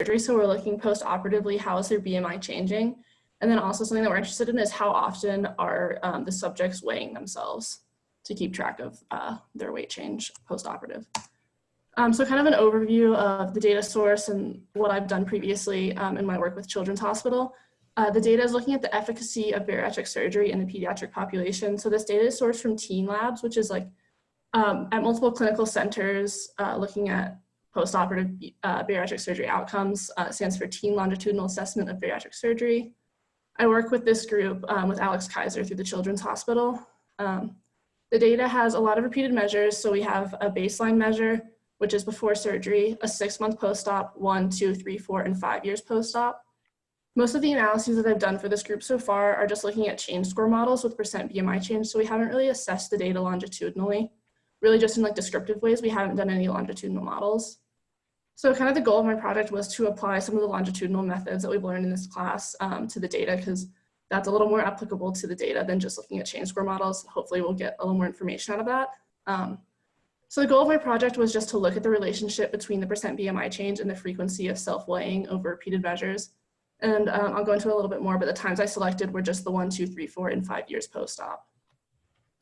surgery. So we're looking post-operatively, how is their BMI changing? And then also something that we're interested in is how often are the subjects weighing themselves to keep track of their weight change post-operative. So kind of an overview of the data source and what I've done previously in my work with Children's Hospital. The data is looking at the efficacy of bariatric surgery in the pediatric population. So this data is sourced from Teen Labs, which is like at multiple clinical centers looking at post-operative bariatric surgery outcomes. Stands for Teen Longitudinal Assessment of Bariatric Surgery. I work with this group with Alex Kaiser through the Children's Hospital. The data has a lot of repeated measures. So we have a baseline measure, which is before surgery, a 6-month post-op, 1, 2, 3, 4, and 5 years post-op. Most of the analyses that I've done for this group so far are just looking at change score models with percent BMI change. So we haven't really assessed the data longitudinally, really just in like descriptive ways. We haven't done any longitudinal models. So kind of the goal of my project was to apply some of the longitudinal methods that we've learned in this class to the data, because that's a little more applicable to the data than just looking at change score models. Hopefully we'll get a little more information out of that. So the goal of my project was just to look at the relationship between the percent BMI change and the frequency of self-weighing over repeated measures. And I'll go into it a little bit more, but the times I selected were just the 1, 2, 3, 4, and 5 years post-op.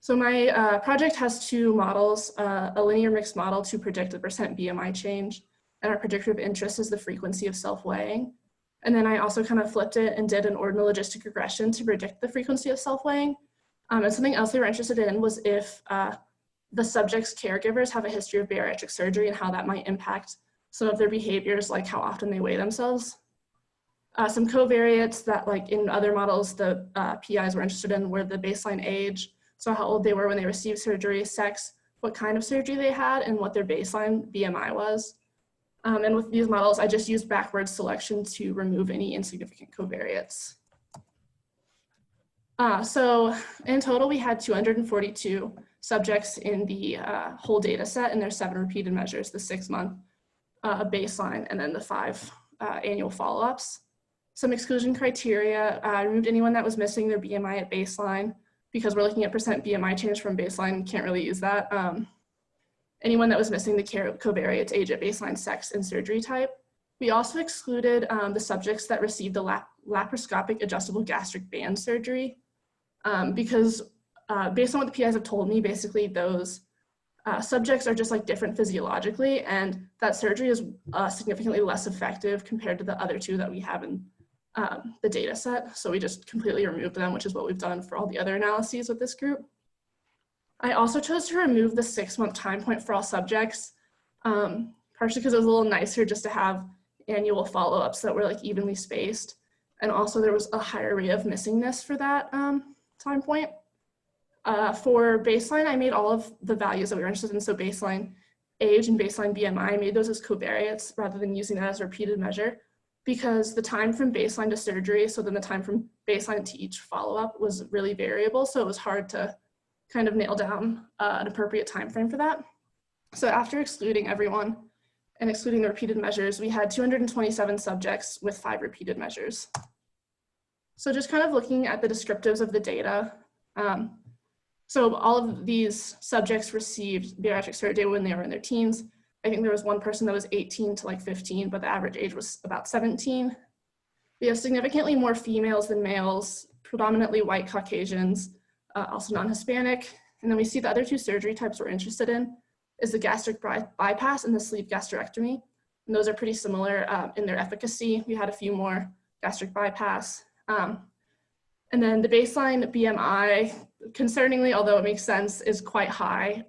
So my project has 2 models, a linear mixed model to predict the percent BMI change, and our predictor of interest is the frequency of self-weighing. And then I also kind of flipped it and did an ordinal logistic regression to predict the frequency of self-weighing. And something else they were interested in was if the subject's caregivers have a history of bariatric surgery and how that might impact some of their behaviors, like how often they weigh themselves. Some covariates that, like in other models, the PIs were interested in were the baseline age, so how old they were when they received surgery, sex, what kind of surgery they had, and what their baseline BMI was. And with these models, I just used backwards selection to remove any insignificant covariates. So in total, we had 242 subjects in the whole data set, and there's 7 repeated measures, the 6-month baseline, and then the 5 annual follow-ups. Some exclusion criteria, I removed anyone that was missing their BMI at baseline, because we're looking at percent BMI change from baseline, can't really use that. Anyone that was missing the covariates, age at baseline, sex, and surgery type. We also excluded the subjects that received the laparoscopic adjustable gastric band surgery, because based on what the PIs have told me, basically those subjects are just like different physiologically, and that surgery is significantly less effective compared to the other 2 that we have in the data set. So we just completely removed them, which is what we've done for all the other analyses with this group. I also chose to remove the 6-month time point for all subjects, partially because it was a little nicer just to have annual follow-ups that were like evenly spaced. And also there was a higher rate of missingness for that time point. For baseline, I made all of the values that we were interested in. So baseline age and baseline BMI, I made those as covariates rather than using that as a repeated measure, because the time from baseline to surgery, so then the time from baseline to each follow-up was really variable. So it was hard to kind of nail down an appropriate time frame for that. So after excluding everyone and excluding the repeated measures, we had 227 subjects with 5 repeated measures. So just kind of looking at the descriptives of the data. So all of these subjects received bariatric surgery when they were in their teens. I think there was one person that was 18 to like 15, but the average age was about 17. We have significantly more females than males, predominantly white Caucasians, also non-Hispanic. And then we see the other 2 surgery types we're interested in is the gastric bypass and the sleeve gastrectomy. And those are pretty similar in their efficacy. We had a few more gastric bypass. And then the baseline BMI, concerningly, although it makes sense, is quite high.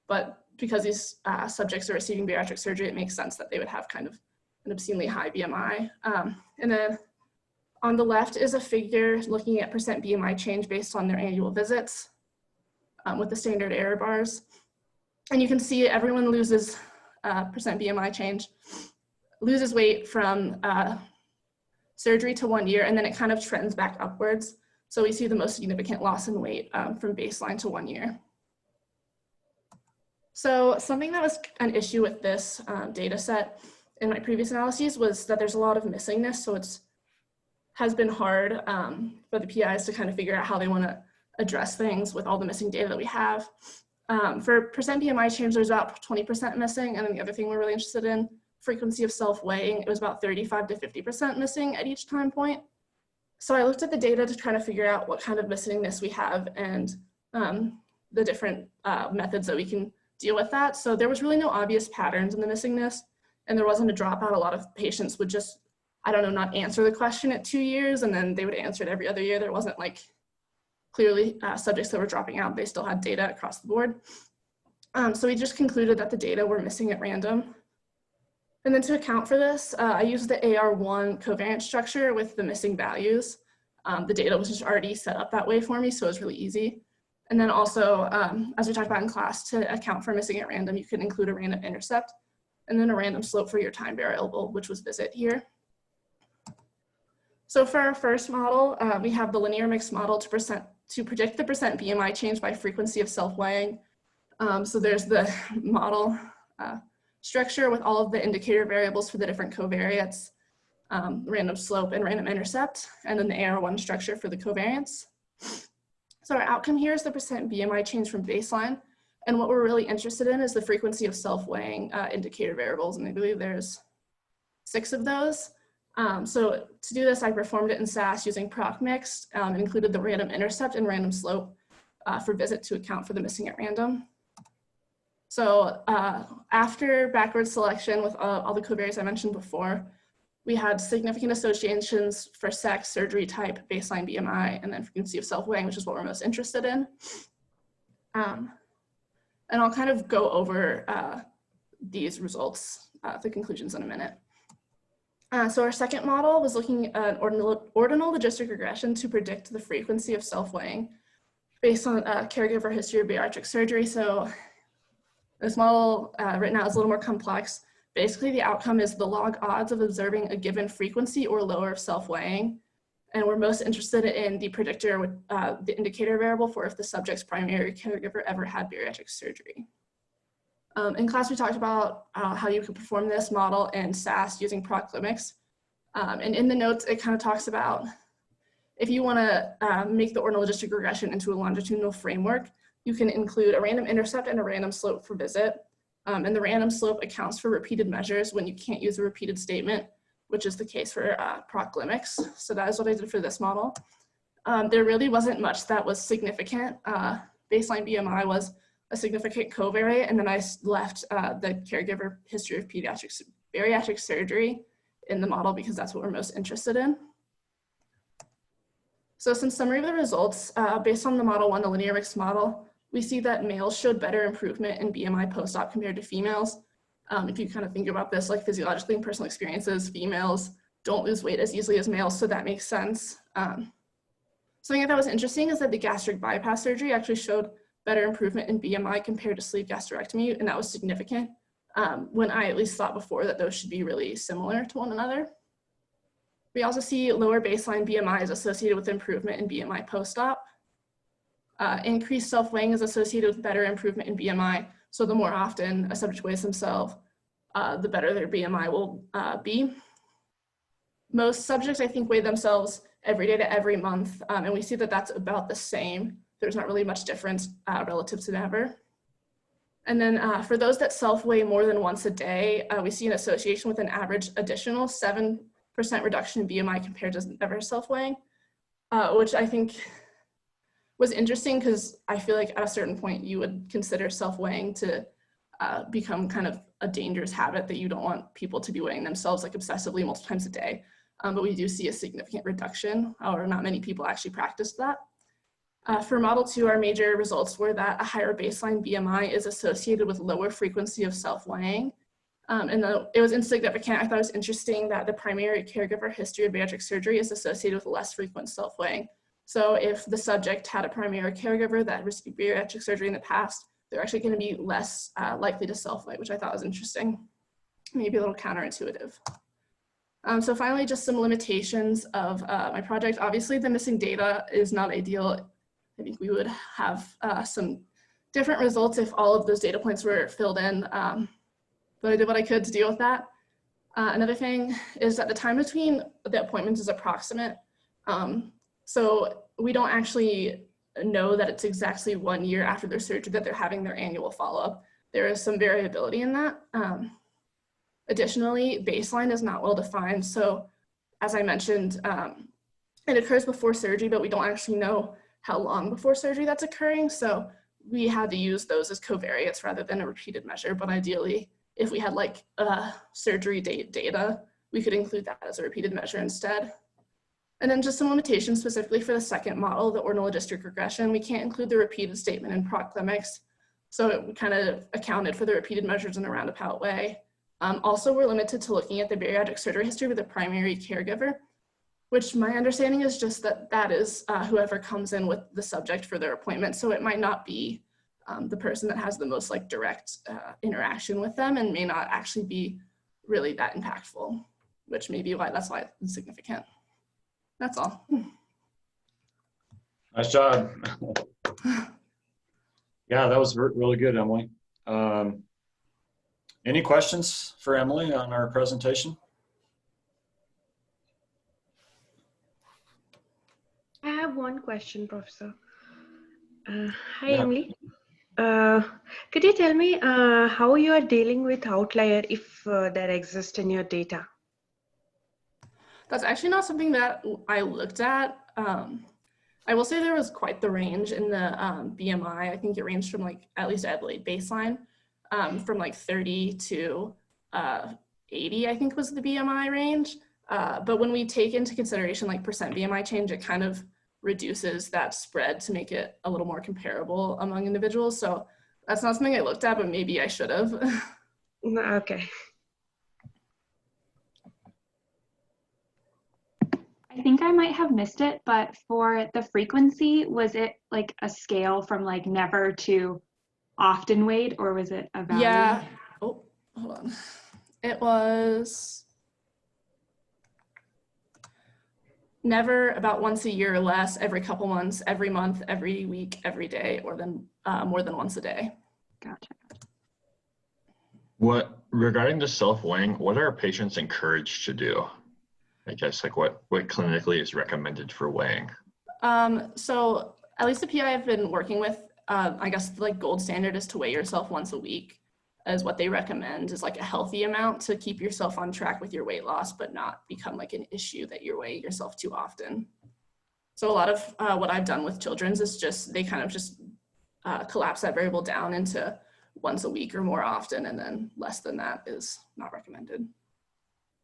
But because these subjects are receiving bariatric surgery, it makes sense that they would have kind of an obscenely high BMI. And then on the left is a figure looking at percent BMI change based on their annual visits with the standard error bars. And you can see everyone loses percent BMI change, loses weight from surgery to 1 year, and then it kind of trends back upwards. So we see the most significant loss in weight from baseline to 1 year. So something that was an issue with this data set in my previous analyses was that there's a lot of missingness. So has been hard for the PIs to kind of figure out how they want to address things with all the missing data that we have. For percent BMI change, there's about 20% missing, and then the other thing we're really interested in frequency of self-weighing, it was about 35 to 50% missing at each time point. So I looked at the data to try to figure out what kind of missingness we have and the different methods that we can deal with that. So there was really no obvious patterns in the missingness, and there wasn't a dropout. A lot of patients would just, I don't know, not answer the question at 2 years, and then they would answer it every other year. There wasn't like clearly subjects that were dropping out. They still had data across the board. So we just concluded that the data were missing at random. And then to account for this, I used the AR1 covariance structure with the missing values. The data was just already set up that way for me, so it was really easy. And then also, as we talked about in class, to account for missing at random, you could include a random intercept and then a random slope for your time variable, which was visit here. So for our first model, we have the linear mixed model to predict the percent BMI change by frequency of self-weighing. So there's the model structure with all of the indicator variables for the different covariates, random slope and random intercept, and then the AR1 structure for the covariance. So our outcome here is the percent BMI change from baseline. And what we're really interested in is the frequency of self-weighing indicator variables. And I believe there's 6 of those. So to do this, I performed it in SAS using ProcMix and included the random intercept and random slope for visit to account for the missing at random. So after backward selection with all the covariates I mentioned before, we had significant associations for sex, surgery type, baseline BMI, and then frequency of self-weighing, which is what we're most interested in. And I'll kind of go over these results, the conclusions in a minute. So our second model was looking at ordinal logistic regression to predict the frequency of self-weighing based on caregiver history of bariatric surgery. So this model right now is a little more complex. Basically, the outcome is the log odds of observing a given frequency or lower of self-weighing. And we're most interested in the predictor with the indicator variable for if the subject's primary caregiver ever had bariatric surgery. In class, we talked about how you could perform this model in SAS using ProcMix. And in the notes, it kind of talks about if you want to make the ordinal logistic regression into a longitudinal framework, you can include a random intercept and a random slope for visit. And the random slope accounts for repeated measures when you can't use a repeated statement, which is the case for ProcMix. So that is what I did for this model. There really wasn't much that was significant. Baseline BMI was a significant covariate, and then I left the caregiver history of bariatric surgery in the model because that's what we're most interested in. So some summary of the results, based on the model 1, the linear mixed model, we see that males showed better improvement in BMI post-op compared to females. If you kind of think about this like physiologically and personal experiences, females don't lose weight as easily as males, so that makes sense. Something that was interesting is that the gastric bypass surgery actually showed better improvement in BMI compared to sleeve gastrectomy, and that was significant when I at least thought before that those should be really similar to one another. We also see lower baseline BMI is associated with improvement in BMI post-op. Increased self-weighing is associated with better improvement in BMI. So the more often a subject weighs themselves, the better their BMI will be. Most subjects, I think, weigh themselves every day to every month, and we see that that's about the same. There's not really much difference relative to never. And then for those that self-weigh more than once a day, we see an association with an average additional 7% reduction in BMI compared to never self-weighing, which I think was interesting because I feel like at a certain point you would consider self-weighing to become kind of a dangerous habit that you don't want people to be weighing themselves like obsessively multiple times a day. But we do see a significant reduction, or not many people actually practice that. For model 2, our major results were that a higher baseline BMI is associated with lower frequency of self-weighing. And though it was insignificant, I thought it was interesting that the primary caregiver history of bariatric surgery is associated with less frequent self-weighing. So if the subject had a primary caregiver that received bariatric surgery in the past, they're actually going to be less likely to self-weigh, which I thought was interesting, maybe a little counterintuitive. So finally, just some limitations of my project. Obviously, the missing data is not ideal. I think we would have some different results if all of those data points were filled in, but I did what I could to deal with that. Another thing is that the time between the appointments is approximate. So we don't actually know that it's exactly 1 year after their surgery that they're having their annual follow-up. There is some variability in that. Additionally, baseline is not well defined. So as I mentioned, it occurs before surgery, but we don't actually know how long before surgery that's occurring. So we had to use those as covariates rather than a repeated measure. But ideally, if we had like surgery date data, we could include that as a repeated measure instead. And then just some limitations specifically for the second model, the ordinal logistic regression. We can't include the repeated statement in proc-climics. So it kind of accounted for the repeated measures in a roundabout way. Also, we're limited to looking at the bariatric surgery history with a primary caregiver, which my understanding is just that that is whoever comes in with the subject for their appointment. So it might not be the person that has the most like direct interaction with them and may not actually be really that impactful, which may be why that's why it's significant. That's all. Nice job. Yeah, that was really good, Emily. Any questions for Emily on our presentation? I have one question, Professor. Hi, Yeah. Emily. Could you tell me how you are dealing with outlier if there exist in your data? That's actually not something that I looked at. I will say there was quite the range in the BMI. I think it ranged from like, at least Adelaide baseline, from like 30 to 80, I think was the BMI range. But when we take into consideration like percent BMI change, it kind of reduces that spread to make it a little more comparable among individuals. So that's not something I looked at, but maybe I should have. Okay. I think I might have missed it, but for the frequency, was it like a scale from like never to often weighed, or was it a value? Yeah. Oh, hold on. It was never, about once a year or less, every couple months, every month, every week, every day, or then more than once a day. Gotcha. Regarding the self-weighing, what are patients encouraged to do? I guess like what clinically is recommended for weighing? So at least the PI I've been working with, I guess like gold standard is to weigh yourself once a week, is what they recommend, is like a healthy amount to keep yourself on track with your weight loss, but not become like an issue that you're weighing yourself too often. So a lot of what I've done with children's is just, they kind of just collapse that variable down into once a week or more often, and then less than that is not recommended.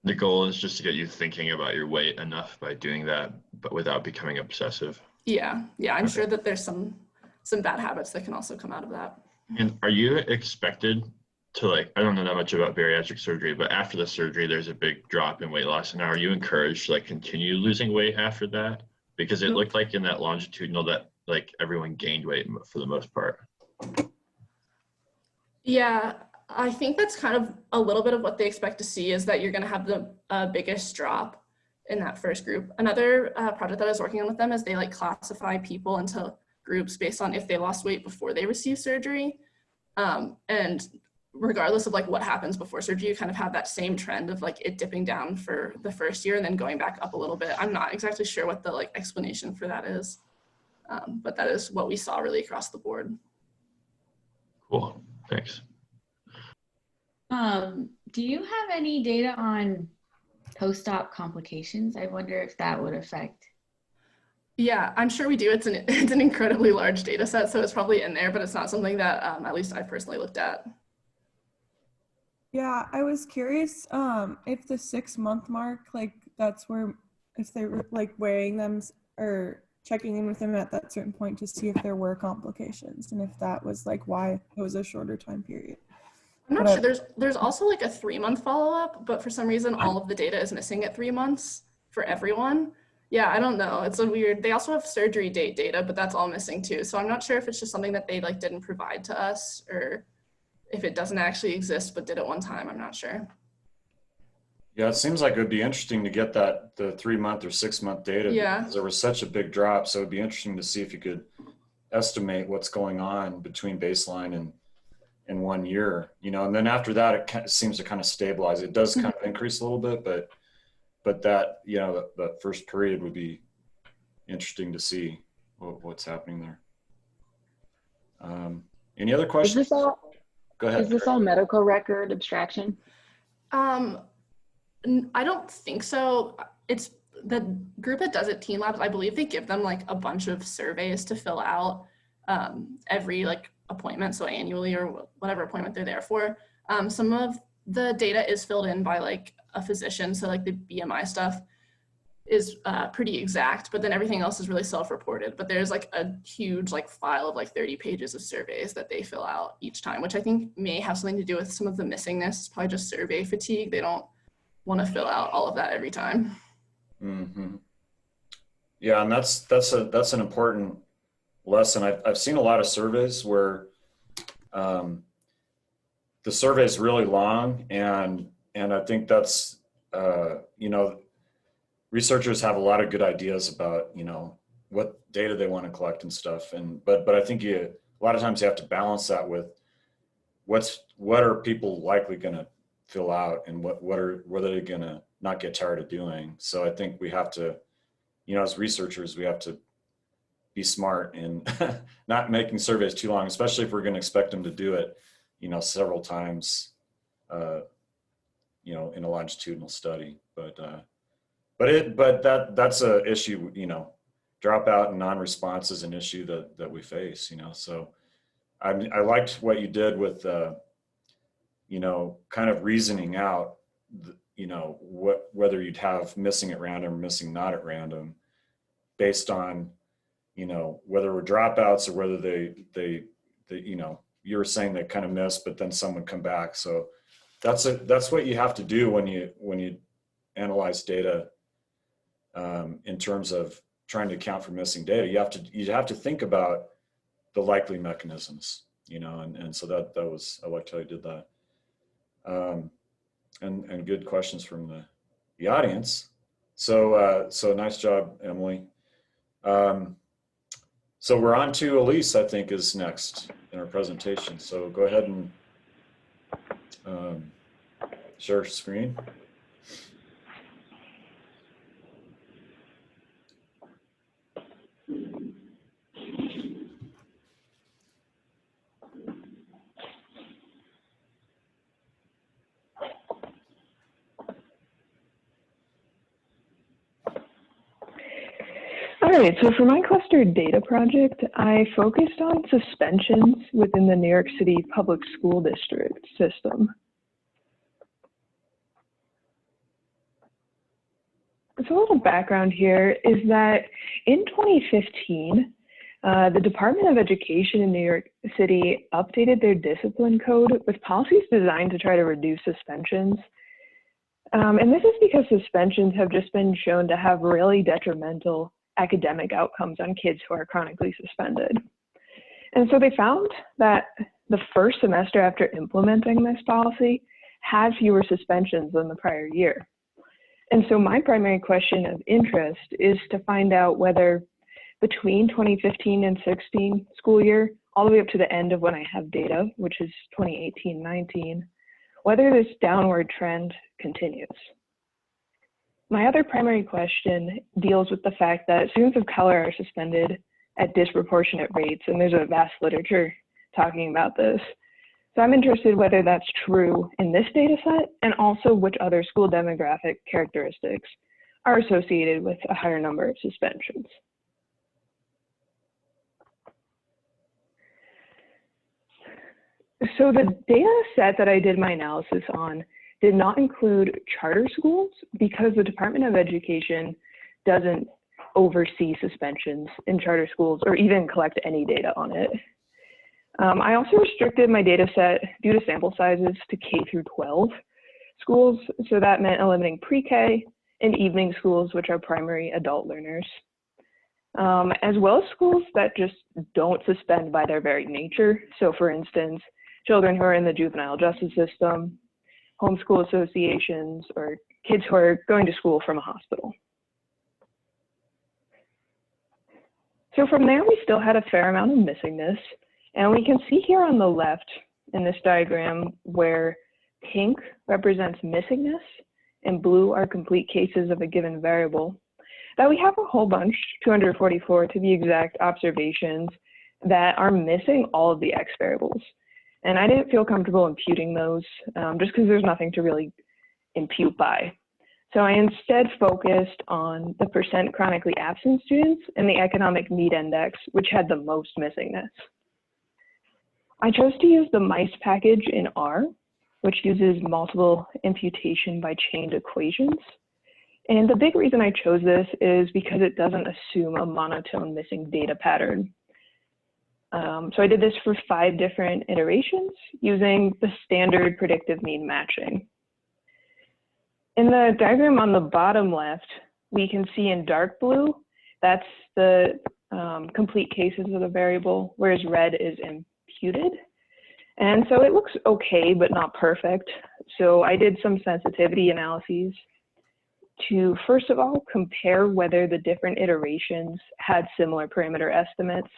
The goal is just to get you thinking about your weight enough by doing that, but without becoming obsessive. Yeah, I'm Okay. sure that there's some bad habits that can also come out of that. And are you expected to, like, I don't know that much about bariatric surgery, but after the surgery, there's a big drop in weight loss. And are you encouraged to like continue losing weight after that? Because it looked like in that longitudinal that like everyone gained weight for the most part. Yeah, I think that's kind of a little bit of what they expect to see, is that you're going to have the biggest drop in that first group. Another project that I was working on with them is they like classify people into groups based on if they lost weight before they received surgery. And regardless of like what happens before surgery, you kind of have that same trend of like it dipping down for the first year and then going back up a little bit. I'm not exactly sure what the like explanation for that is, but that is what we saw really across the board. Cool, thanks. Do you have any data on post-op complications? I wonder if that would affect. Yeah, I'm sure we do. It's an incredibly large data set, so it's probably in there, but it's not something that at least I personally looked at. Yeah, I was curious if the 6-month mark, like that's where, if they were like weighing them or checking in with them at that certain point to see if there were complications, and if that was like why it was a shorter time period. I'm not sure. There's also like a 3-month follow-up, but for some reason all of the data is missing at 3 months for everyone. Yeah, I don't know. It's a weird, they also have surgery date data, but that's all missing too. So I'm not sure if it's just something that they like didn't provide to us, or if it doesn't actually exist but did at one time. I'm not sure. Yeah, it seems like it would be interesting to get the 3-month or 6-month data. Yeah. Because there was such a big drop. So it'd be interesting to see if you could estimate what's going on between baseline and 1 year, you know, and then after that, it seems to kind of stabilize. It does kind of increase a little bit, but that, you know, that first period would be interesting to see what's happening there. Any other questions? Is this all, Go ahead. is this all medical record abstraction? I don't think so. It's the group that does it, Teen Labs, I believe they give them like a bunch of surveys to fill out every like appointment, so annually or whatever appointment they're there for. Some of the data is filled in by like a physician, so like the BMI stuff is pretty exact, but then everything else is really self-reported. But there's like a huge like file of like 30 pages of surveys that they fill out each time, which I think may have something to do with some of the missingness. It's probably just survey fatigue. They don't want to fill out all of that every time. Mm-hmm. Yeah, and that's an important lesson. I've seen a lot of surveys where the survey is really long, and I think that's researchers have a lot of good ideas about what data they want to collect and stuff, but I think a lot of times you have to balance that with what are people likely going to fill out, and what are they going to not get tired of doing. So I think we have to, as researchers, we have to be smart in not making surveys too long, especially if we're going to expect them to do it, several times, in a longitudinal study. But that's a issue, dropout and non-response is an issue that we face, So I liked what you did with, kind of reasoning out, whether you'd have missing at random or missing not at random, based on, whether we're dropouts or whether they you were saying they kind of missed, but then some would come back. So that's what you have to do when you analyze data, in terms of trying to account for missing data. You have to think about the likely mechanisms, and so that was, I liked how you did that. And good questions from the audience. So nice job, Emily. So we're on to Elise, I think, is next in our presentation. So go ahead and share screen. All right, so for my cluster data project, I focused on suspensions within the New York City public school district system. So a little background here is that in 2015, the Department of Education in New York City updated their discipline code with policies designed to try to reduce suspensions. And this is because suspensions have just been shown to have really detrimental academic outcomes on kids who are chronically suspended. And so they found that the first semester after implementing this policy had fewer suspensions than the prior year. And so my primary question of interest is to find out whether between 2015 and 16 school year, all the way up to the end of when I have data, which is 2018-19, whether this downward trend continues. My other primary question deals with the fact that students of color are suspended at disproportionate rates, and there's a vast literature talking about this. So I'm interested whether that's true in this data set, and also which other school demographic characteristics are associated with a higher number of suspensions. So the data set that I did my analysis on did not include charter schools because the Department of Education doesn't oversee suspensions in charter schools or even collect any data on it. I also restricted my data set due to sample sizes to K through 12 schools. So that meant eliminating pre-K and evening schools, which are primary adult learners, as well as schools that just don't suspend by their very nature. So for instance, children who are in the juvenile justice system, homeschool associations, or kids who are going to school from a hospital. So from there, we still had a fair amount of missingness. And we can see here on the left in this diagram where pink represents missingness and blue are complete cases of a given variable, that we have a whole bunch, 244 to be exact, observations that are missing all of the X variables. And I didn't feel comfortable imputing those just because there's nothing to really impute by. So I instead focused on the percent chronically absent students and the economic need index, which had the most missingness. I chose to use the MICE package in R, which uses multiple imputation by chained equations. And the big reason I chose this is because it doesn't assume a monotone missing data pattern. So I did this for 5 different iterations using the standard predictive mean matching. In the diagram on the bottom left, we can see in dark blue, that's the complete cases of the variable, whereas red is imputed. And so it looks okay, but not perfect. So I did some sensitivity analyses to, first of all, compare whether the different iterations had similar parameter estimates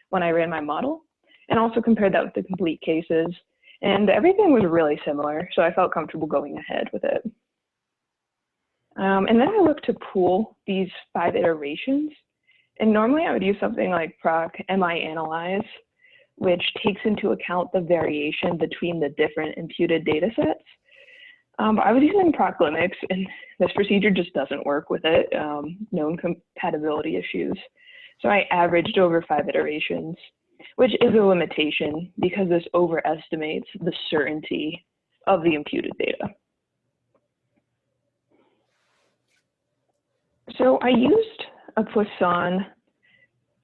when I ran my model, and also compared that with the complete cases. And everything was really similar, so I felt comfortable going ahead with it. And then I looked to pool these 5 iterations. And normally I would use something like proc mi-analyze, which takes into account the variation between the different imputed data sets. But I was using proc limix, and this procedure just doesn't work with it, known compatibility issues. So I averaged over 5 iterations, which is a limitation because this overestimates the certainty of the imputed data. So I used a Poisson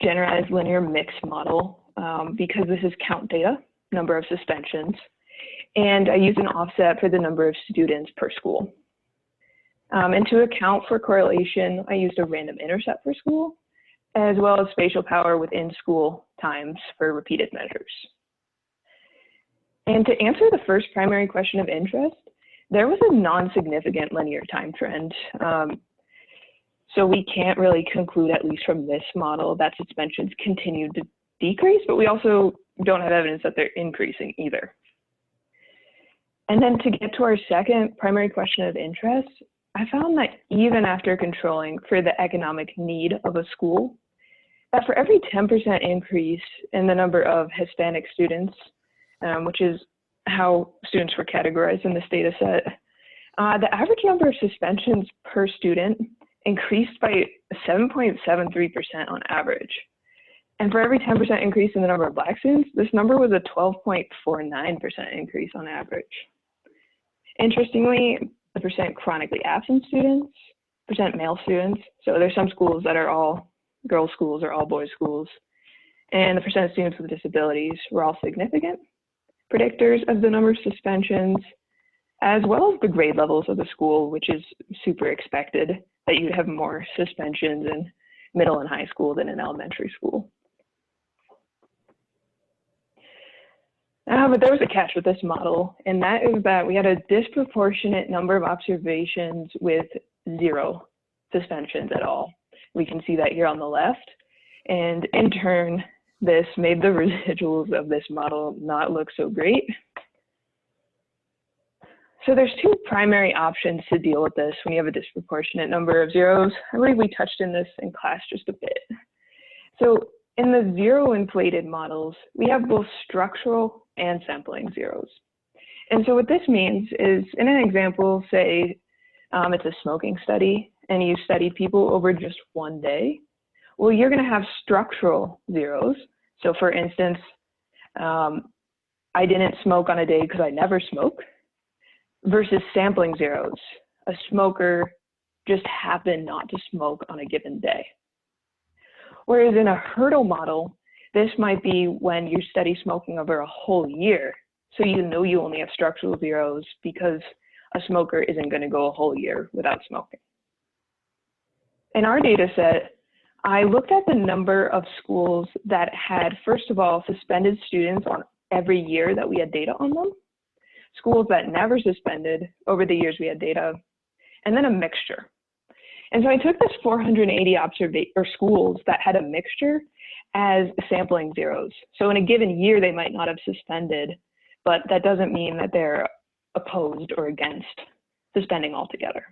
generalized linear mix model because this is count data, number of suspensions, and I use an offset for the number of students per school. And to account for correlation, I used a random intercept per school, as well as spatial power within school times for repeated measures. And to answer the first primary question of interest, there was a non-significant linear time trend. So we can't really conclude, at least from this model, that suspensions continued to decrease, but we also don't have evidence that they're increasing either. And then to get to our second primary question of interest, I found that even after controlling for the economic need of a school, that for every 10% increase in the number of Hispanic students, which is how students were categorized in this data set, the average number of suspensions per student increased by 7.73% on average. And for every 10% increase in the number of Black students, this number was a 12.49% increase on average. Interestingly, the percent chronically absent students, percent male students, so there's some schools that are all girls' schools or all boys' schools, and the percent of students with disabilities were all significant predictors of the number of suspensions, as well as the grade levels of the school, which is super expected that you'd have more suspensions in middle and high school than in elementary school. But there was a catch with this model, and that is that we had a disproportionate number of observations with 0 suspensions at all. We can see that here on the left, and in turn, this made the residuals of this model not look so great. So there's 2 primary options to deal with this when you have a disproportionate number of zeros. I believe we touched in this in class just a bit. So in the 0 inflated models, we have both structural and sampling zeros. And so what this means is, in an example, say it's a smoking study and you study people over just 1 day, well, you're gonna have structural zeros. So for instance, I didn't smoke on a day because I never smoke, versus sampling zeros. A smoker just happened not to smoke on a given day. Whereas in a hurdle model, this might be when you study smoking over a whole year. So you know you only have structural zeros because a smoker isn't going to go a whole year without smoking. In our data set, I looked at the number of schools that had, first of all, suspended students on every year that we had data on them, schools that never suspended over the years we had data, and then a mixture. And so I took this 480 schools that had a mixture as sampling zeros. So in a given year, they might not have suspended, but that doesn't mean that they're opposed or against suspending altogether.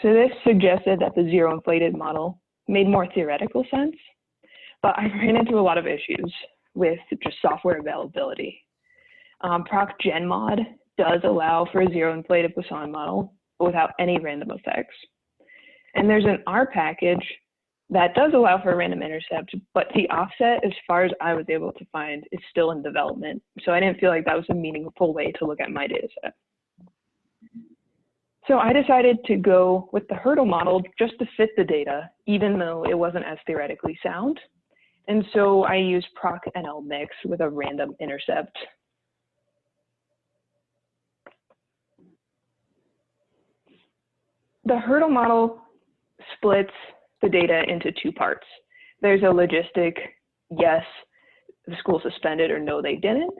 So this suggested that the 0 inflated model made more theoretical sense, but I ran into a lot of issues with just software availability. Proc GenMod does allow for a zero inflated Poisson model, but without any random effects. And there's an R package that does allow for a random intercept, but the offset, as far as I was able to find, is still in development. So I didn't feel like that was a meaningful way to look at my data set. So I decided to go with the hurdle model just to fit the data, even though it wasn't as theoretically sound. And so I used proc-NL mix with a random intercept. The hurdle model splits the data into two parts. There's a logistic, yes, the school suspended, or no, they didn't.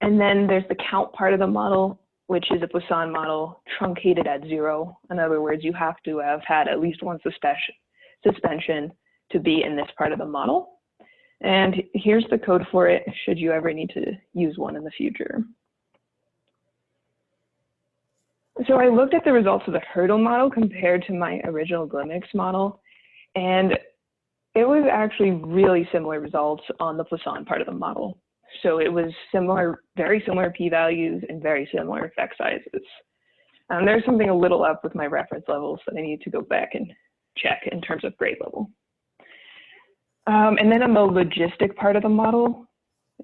And then there's the count part of the model, which is a Poisson model truncated at 0. In other words, you have to have had at least one suspension to be in this part of the model. And here's the code for it, should you ever need to use one in the future. So I looked at the results of the hurdle model compared to my original Glimix model, and it was actually really similar results on the Poisson part of the model. So it was similar, very similar p-values and very similar effect sizes. There's something a little up with my reference levels that I need to go back and check in terms of grade level. And then on the logistic part of the model,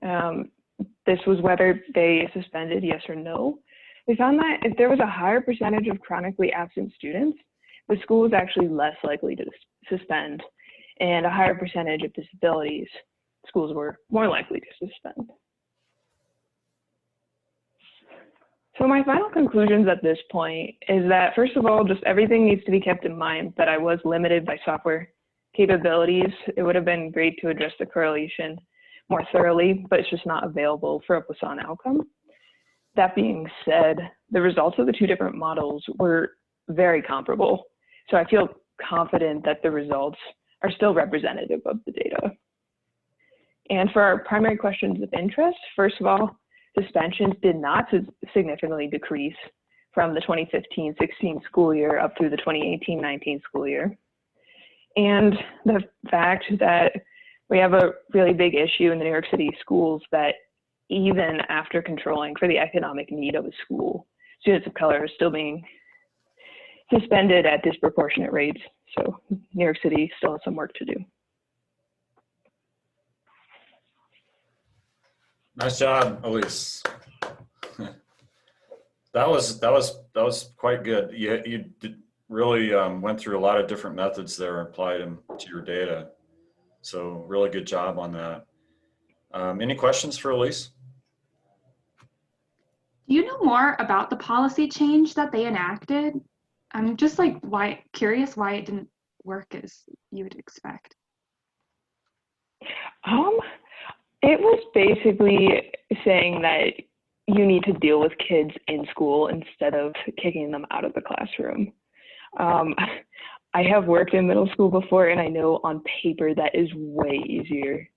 this was whether they suspended, yes or no. We found that if there was a higher percentage of chronically absent students, the school was actually less likely to suspend, and a higher percentage of disabilities, schools were more likely to suspend. So my final conclusions at this point is that, first of all, just everything needs to be kept in mind that I was limited by software capabilities. It would have been great to address the correlation more thoroughly, but it's just not available for a Poisson outcome. That being said, the results of the two different models were very comparable. So I feel confident that the results are still representative of the data. And for our primary questions of interest, first of all, suspensions did not significantly decrease from the 2015-16 school year up through the 2018-19 school year. And the fact that we have a really big issue in the New York City schools that even after controlling for the economic need of a school, students of color are still being suspended at disproportionate rates. So New York City still has some work to do. Nice job, Elise. That was quite good. You really went through a lot of different methods there and applied them to your data. So really good job on that. Any questions for Elise? Do you know more about the policy change that they enacted? I'm just like curious why it didn't work as you would expect. It was basically saying that you need to deal with kids in school instead of kicking them out of the classroom. I have worked in middle school before, and I know on paper that is way easier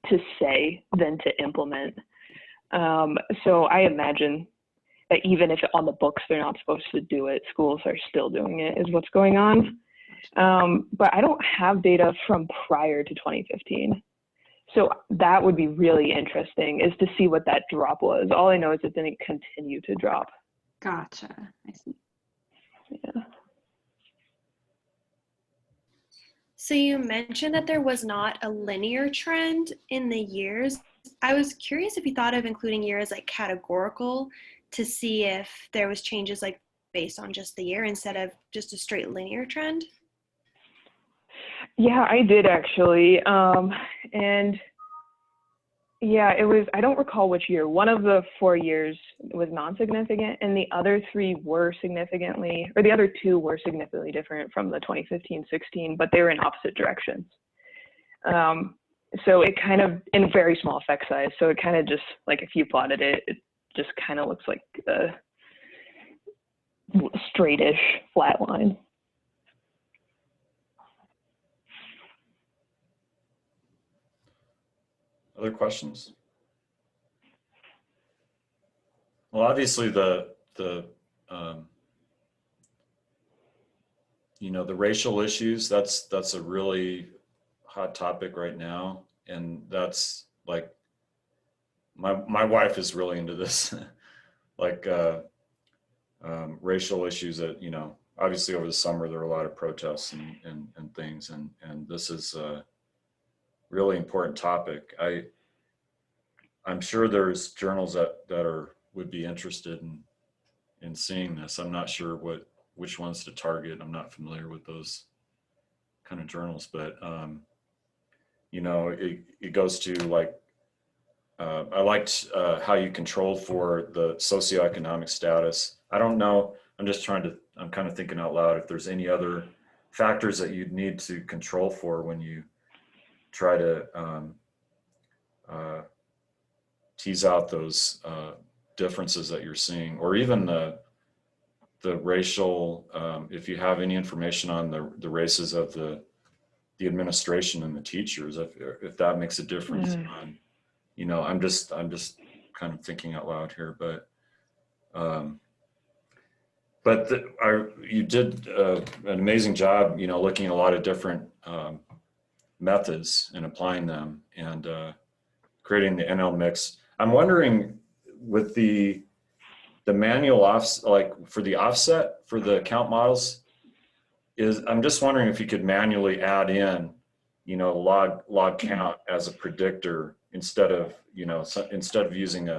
to say than to implement. So I imagine that even if on the books they're not supposed to do it, schools are still doing it, is what's going on. But I don't have data from prior to 2015. So that would be really interesting, is to see what that drop was. All I know is it didn't continue to drop. Gotcha, I see. Yeah. So you mentioned that there was not a linear trend in the years. I was curious if you thought of including years like categorical to see if there was changes like based on just the year instead of just a straight linear trend. Yeah, I did actually. And yeah, it was, I don't recall which year. One of the 4 years was non-significant, and the other 3 were significantly, or the other 2 were significantly different from the 2015-16, but they were in opposite directions. So it kind of, in very small effect size, so it kind of just, like if you plotted it, it just kind of looks like a straightish flat line. Other questions? Well, obviously the you know, the racial issues, that's a really hot topic right now, and that's like my wife is really into this. like racial issues that, obviously over the summer there were a lot of protests and things, and this is a really important topic. I'm sure there's journals that would be interested in seeing this. I'm not sure which ones to target. I'm not familiar with those kind of journals, but it goes to like, I liked how you controlled for the socioeconomic status. I don't know, I'm kind of thinking out loud if there's any other factors that you'd need to control for when you try to tease out those differences that you're seeing, or even the racial, if you have any information on the races of the administration and the teachers, if that makes a difference on, I'm just kind of thinking out loud here, but you did an amazing job, looking at a lot of different methods and applying them and creating the NL mix. I'm wondering with the manual like for the offset for the count models, I'm just wondering if you could manually add in, log count as a predictor instead of using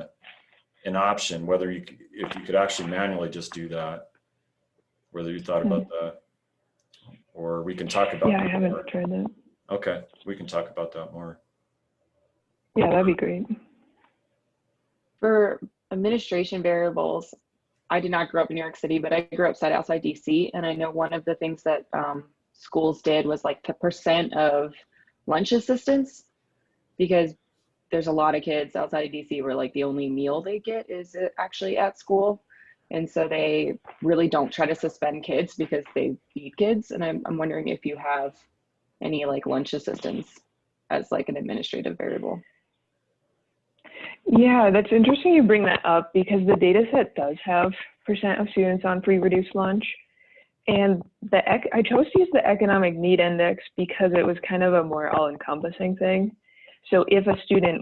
an option, if you could actually manually just do that, whether you thought about that, or we can talk about. Yeah, I haven't tried that. Okay, we can talk about that more. Yeah, that'd be great. For administration variables, I did not grow up in New York City, but I grew up outside DC, and I know one of the things that schools did was like the percent of lunch assistance, because there's a lot of kids outside of DC where like the only meal they get is actually at school. And so they really don't try to suspend kids because they feed kids. And I'm wondering if you have any like lunch assistance as like an administrative variable. Yeah, that's interesting you bring that up, because the data set does have percent of students on free reduced lunch. And I chose to use the economic need index because it was kind of a more all-encompassing thing. So if a student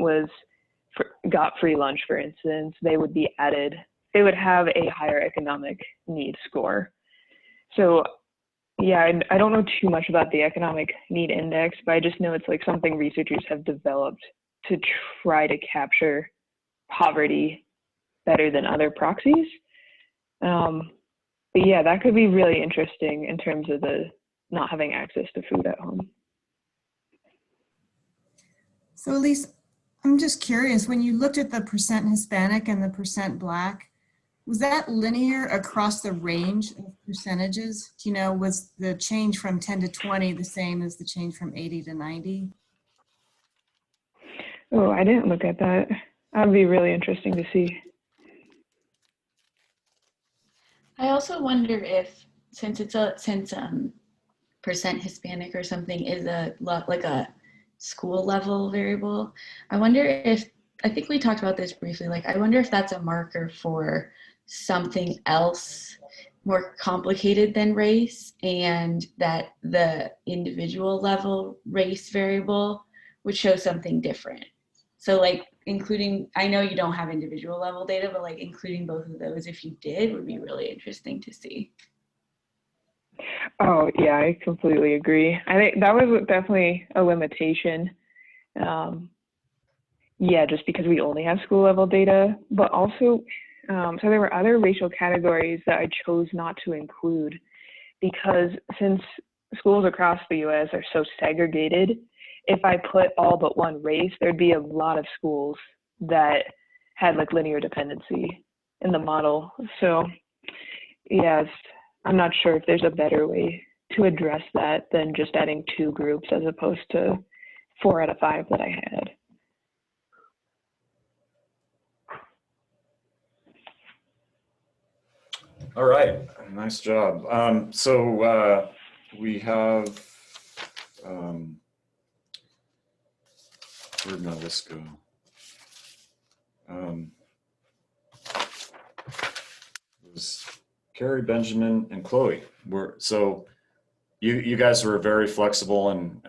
got free lunch, for instance, they would have a higher economic need score. So yeah, I don't know too much about the economic need index, but I just know it's like something researchers have developed to try to capture poverty better than other proxies. But yeah, that could be really interesting in terms of the not having access to food at home. So Elise, I'm just curious, when you looked at the percent Hispanic and the percent Black, was that linear across the range of percentages? Was the change from 10 to 20 the same as the change from 80 to 90? Oh, I didn't look at that. That'd be really interesting to see. I also wonder if, since percent Hispanic or something is like a school level variable, I wonder if, I think we talked about this briefly, like I wonder if that's a marker for something else more complicated than race, and that the individual level race variable would show something different. So like including, I know you don't have individual level data, but like including both of those, if you did, would be really interesting to see. Oh yeah, I completely agree. I think that was definitely a limitation. Yeah, just because we only have school level data, but also, so there were other racial categories that I chose not to include, because since schools across the US are so segregated, if I put all but one race, there'd be a lot of schools that had like linear dependency in the model. So yes, I'm not sure if there's a better way to address that than just adding 2 groups as opposed to 4 out of 5 that I had. All right, nice job. So we have, where'd my list go? It was Carrie, Benjamin, and Chloe. So you guys were very flexible, and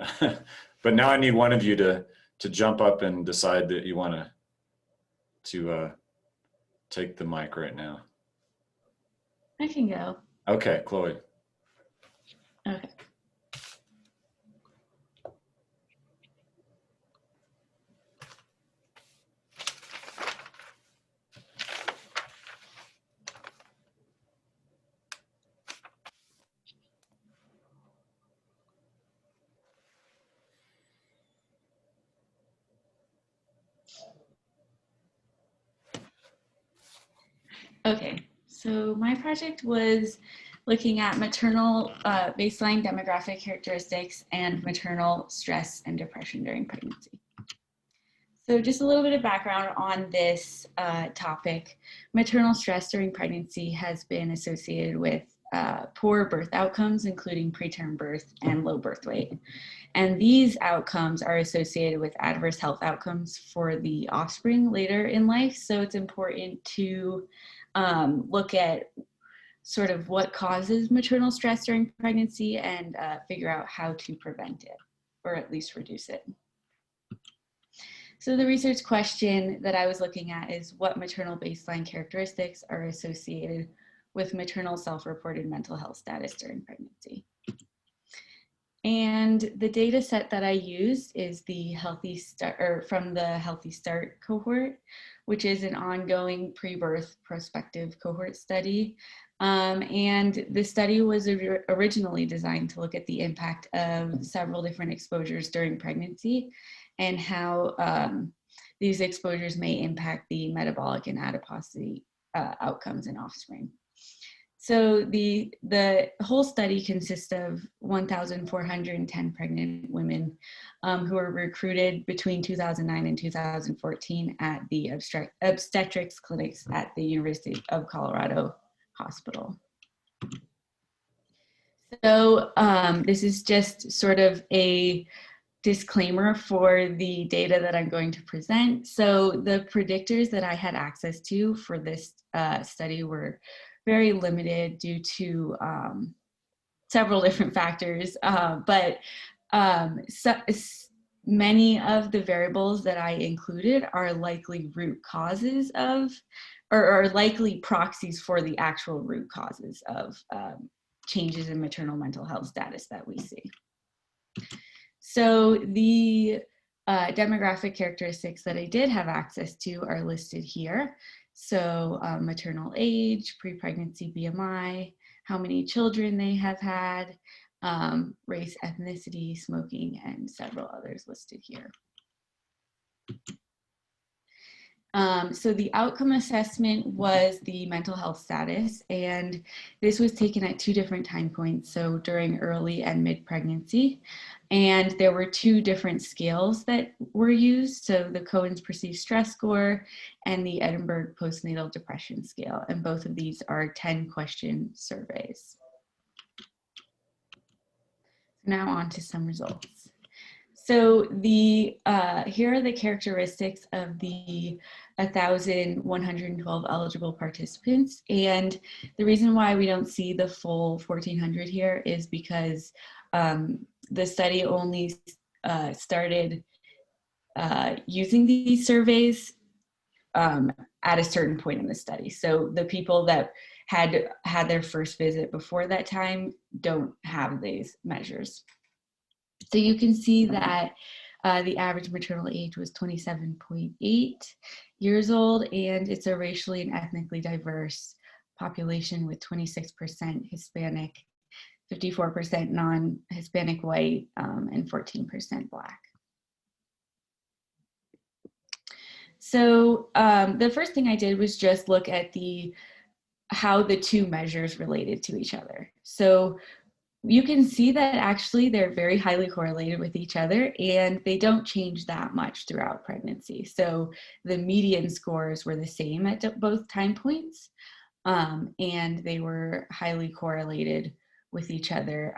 but now I need one of you to jump up and decide that you want to take the mic right now. I can go. Okay, Chloe. Okay. Okay, so my project was looking at maternal baseline demographic characteristics and maternal stress and depression during pregnancy. So just a little bit of background on this topic. Maternal stress during pregnancy has been associated with poor birth outcomes, including preterm birth and low birth weight. And these outcomes are associated with adverse health outcomes for the offspring later in life. So it's important to look at sort of what causes maternal stress during pregnancy and figure out how to prevent it, or at least reduce it. So the research question that I was looking at is what maternal baseline characteristics are associated with maternal self-reported mental health status during pregnancy. And the data set that I used is the Healthy Start, or from the Healthy Start cohort, which is an ongoing pre-birth prospective cohort study. And the study was originally designed to look at the impact of several different exposures during pregnancy and how these exposures may impact the metabolic and adiposity outcomes in offspring. So the whole study consists of 1,410 pregnant women who were recruited between 2009 and 2014 at the obstetrics clinics at the University of Colorado Hospital. So this is just sort of a disclaimer for the data that I'm going to present. So the predictors that I had access to for this study were very limited due to several different factors, but many of the variables that I included are likely root causes of, or are likely proxies for the actual root causes of changes in maternal mental health status that we see. So the demographic characteristics that I did have access to are listed here. So maternal age, pre-pregnancy BMI, how many children they have had, race, ethnicity, smoking, and several others listed here. So the outcome assessment was the mental health status, and this was taken at 2 different time points, so during early and mid-pregnancy. And there were 2 different scales that were used, so the Cohen's Perceived Stress Score and the Edinburgh Postnatal Depression Scale, and both of these are 10-question surveys. Now on to some results. So here are the characteristics of the 1,112 eligible participants. And the reason why we don't see the full 1,400 here is because the study only started using these surveys at a certain point in the study. So the people that had their first visit before that time don't have these measures. So you can see that the average maternal age was 27.8 years old, and it's a racially and ethnically diverse population with 26% Hispanic, 54% non-Hispanic white, and 14% Black. So the first thing I did was just look at how the 2 measures related to each other. So you can see that actually they're very highly correlated with each other, and they don't change that much throughout pregnancy. So the median scores were the same at both time points, and they were highly correlated with each other,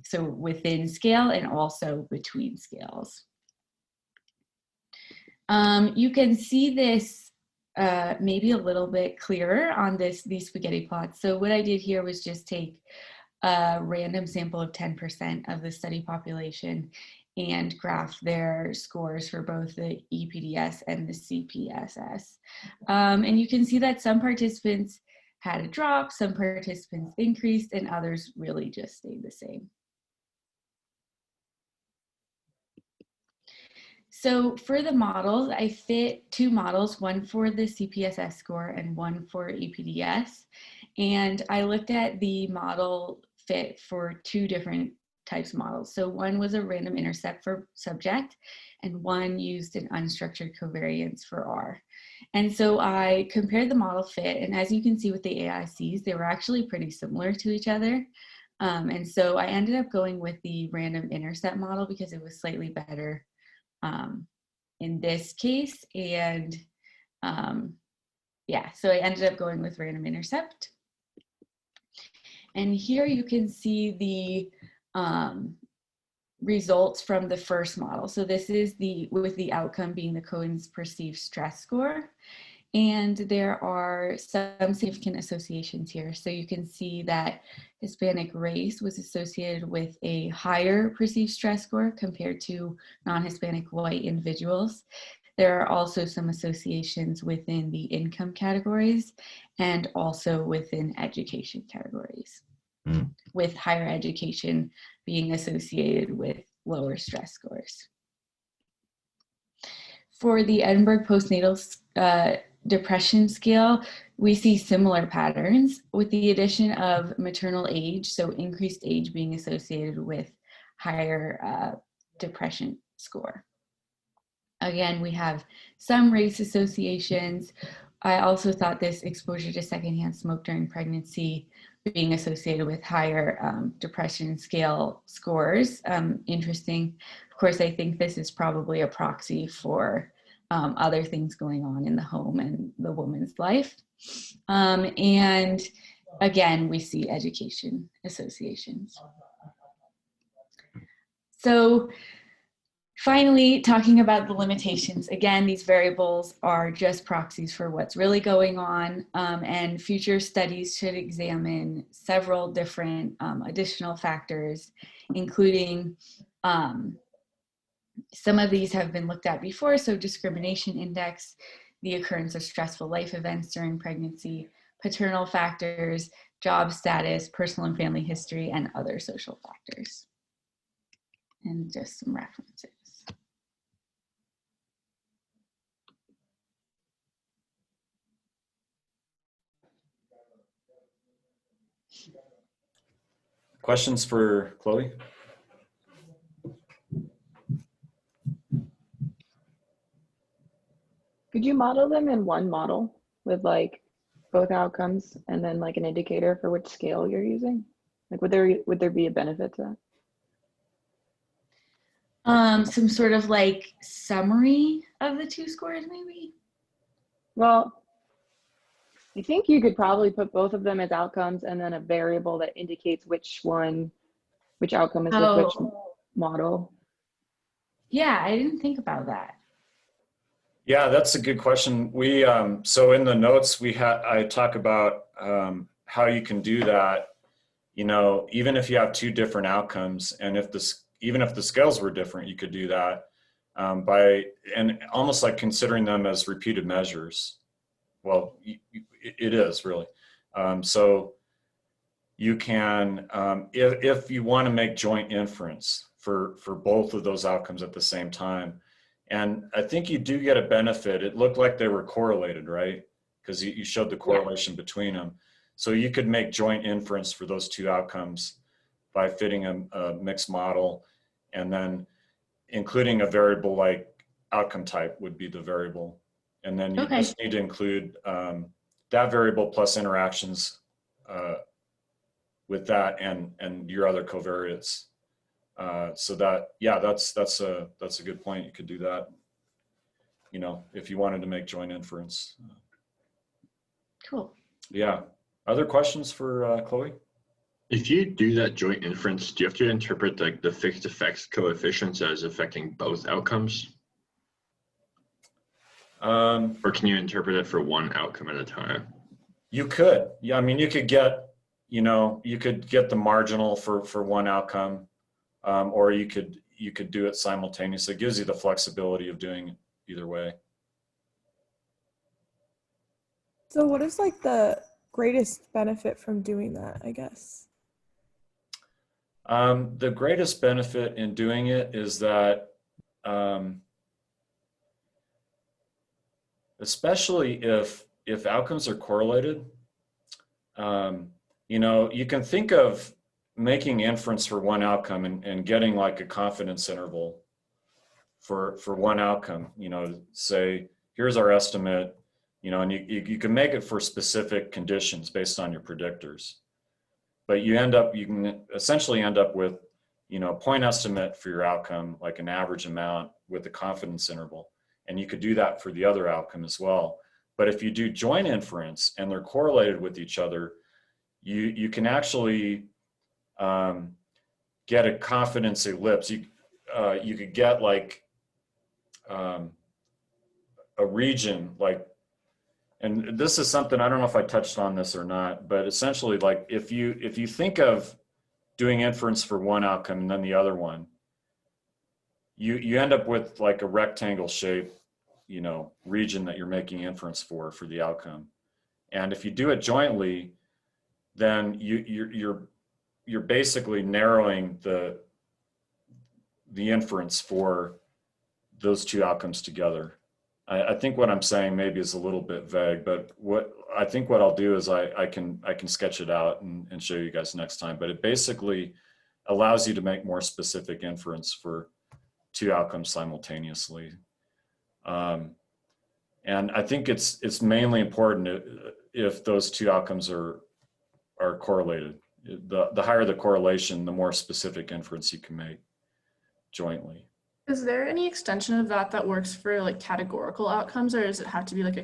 so within scale and also between scales. You can see this maybe a little bit clearer on these spaghetti plots. So what I did here was just take a random sample of 10% of the study population and graph their scores for both the EPDS and the CPSS. And you can see that some participants had a drop, some participants increased, and others really just stayed the same. So for the models, I fit 2 models, one for the CPSS score and one for EPDS. And I looked at the model fit for 2 different types of models. So one was a random intercept for subject, and one used an unstructured covariance for R. And so I compared the model fit, and as you can see with the AICs, they were actually pretty similar to each other. And so I ended up going with the random intercept model because it was slightly better in this case. And yeah, so I ended up going with random intercept. And here you can see the results from the first model. So this is with the outcome being the Cohen's perceived stress score. And there are some significant associations here. So you can see that Hispanic race was associated with a higher perceived stress score compared to non-Hispanic white individuals. There are also some associations within the income categories and also within education categories, with higher education being associated with lower stress scores. For the Edinburgh postnatal depression scale, we see similar patterns with the addition of maternal age, so increased age being associated with higher depression score. Again, we have some race associations. I also thought this exposure to secondhand smoke during pregnancy being associated with higher depression scale scores. Interesting. Of course, I think this is probably a proxy for other things going on in the home and the woman's life. And again, we see education associations. So finally, talking about the limitations. Again, these variables are just proxies for what's really going on, and future studies should examine several different additional factors, including some of these have been looked at before, so discrimination index, the occurrence of stressful life events during pregnancy, paternal factors, job status, personal and family history, and other social factors. And just some references. Questions for Chloe? Could you model them in one model with like both outcomes and then like an indicator for which scale you're using? Like would there be a benefit to that? Some sort of like summary of the 2 scores maybe? Well, I think you could probably put both of them as outcomes and then a variable that indicates which outcome is with which model. Yeah, I didn't think about that. Yeah, that's a good question. We so in the notes I talk about how you can do that. You know, even if you have 2 different outcomes, and even if the scales were different, you could do that and almost like considering them as repeated measures. Well, it is really. So you can, if you want to make joint inference for both of those outcomes at the same time, and I think you do get a benefit. It looked like they were correlated, right? Because you showed the correlation between them. So you could make joint inference for those 2 outcomes by fitting a mixed model, and then including a variable like outcome type would be the variable. And then you just need to include that variable plus interactions with that and your other covariates. So that, yeah, that's a good point. You could do that, you know, if you wanted to make joint inference. Cool. Yeah. Other questions for Chloe? If you do that joint inference, do you have to interpret like the fixed effects coefficients as affecting both outcomes? Or can you interpret it for one outcome at a time? You could. Yeah, I mean, you could get, you know, you could get the marginal for one outcome. or you could do it simultaneously. It gives you the flexibility of doing it either way. So what is like the greatest benefit from doing that, I guess? The greatest benefit in doing it is that, especially if outcomes are correlated, you know, you can think of making inference for one outcome and getting like a confidence interval for one outcome. You know, say, here's our estimate, you know, and you can make it for specific conditions based on your predictors. But you can essentially end up with, you know, a point estimate for your outcome, like an average amount with a confidence interval. And you could do that for the other outcome as well. But if you do joint inference and they're correlated with each other, you can actually get a confidence ellipse. You could get like a region, like, and this is something, I don't know if I touched on this or not, but essentially, like, if you think of doing inference for one outcome and then the other one, you end up with like a rectangle shape, you know, region that you're making inference for the outcome. And if you do it jointly, then you're basically narrowing the inference for those two outcomes together. I think what I'm saying maybe is a little bit vague, but what I'll do is I can sketch it out and show you guys next time. But it basically allows you to make more specific inference for two outcomes simultaneously. And I think it's mainly important if those two outcomes are correlated. The higher the correlation, the more specific inference you can make jointly. Is there any extension of that works for like categorical outcomes, or does it have to be like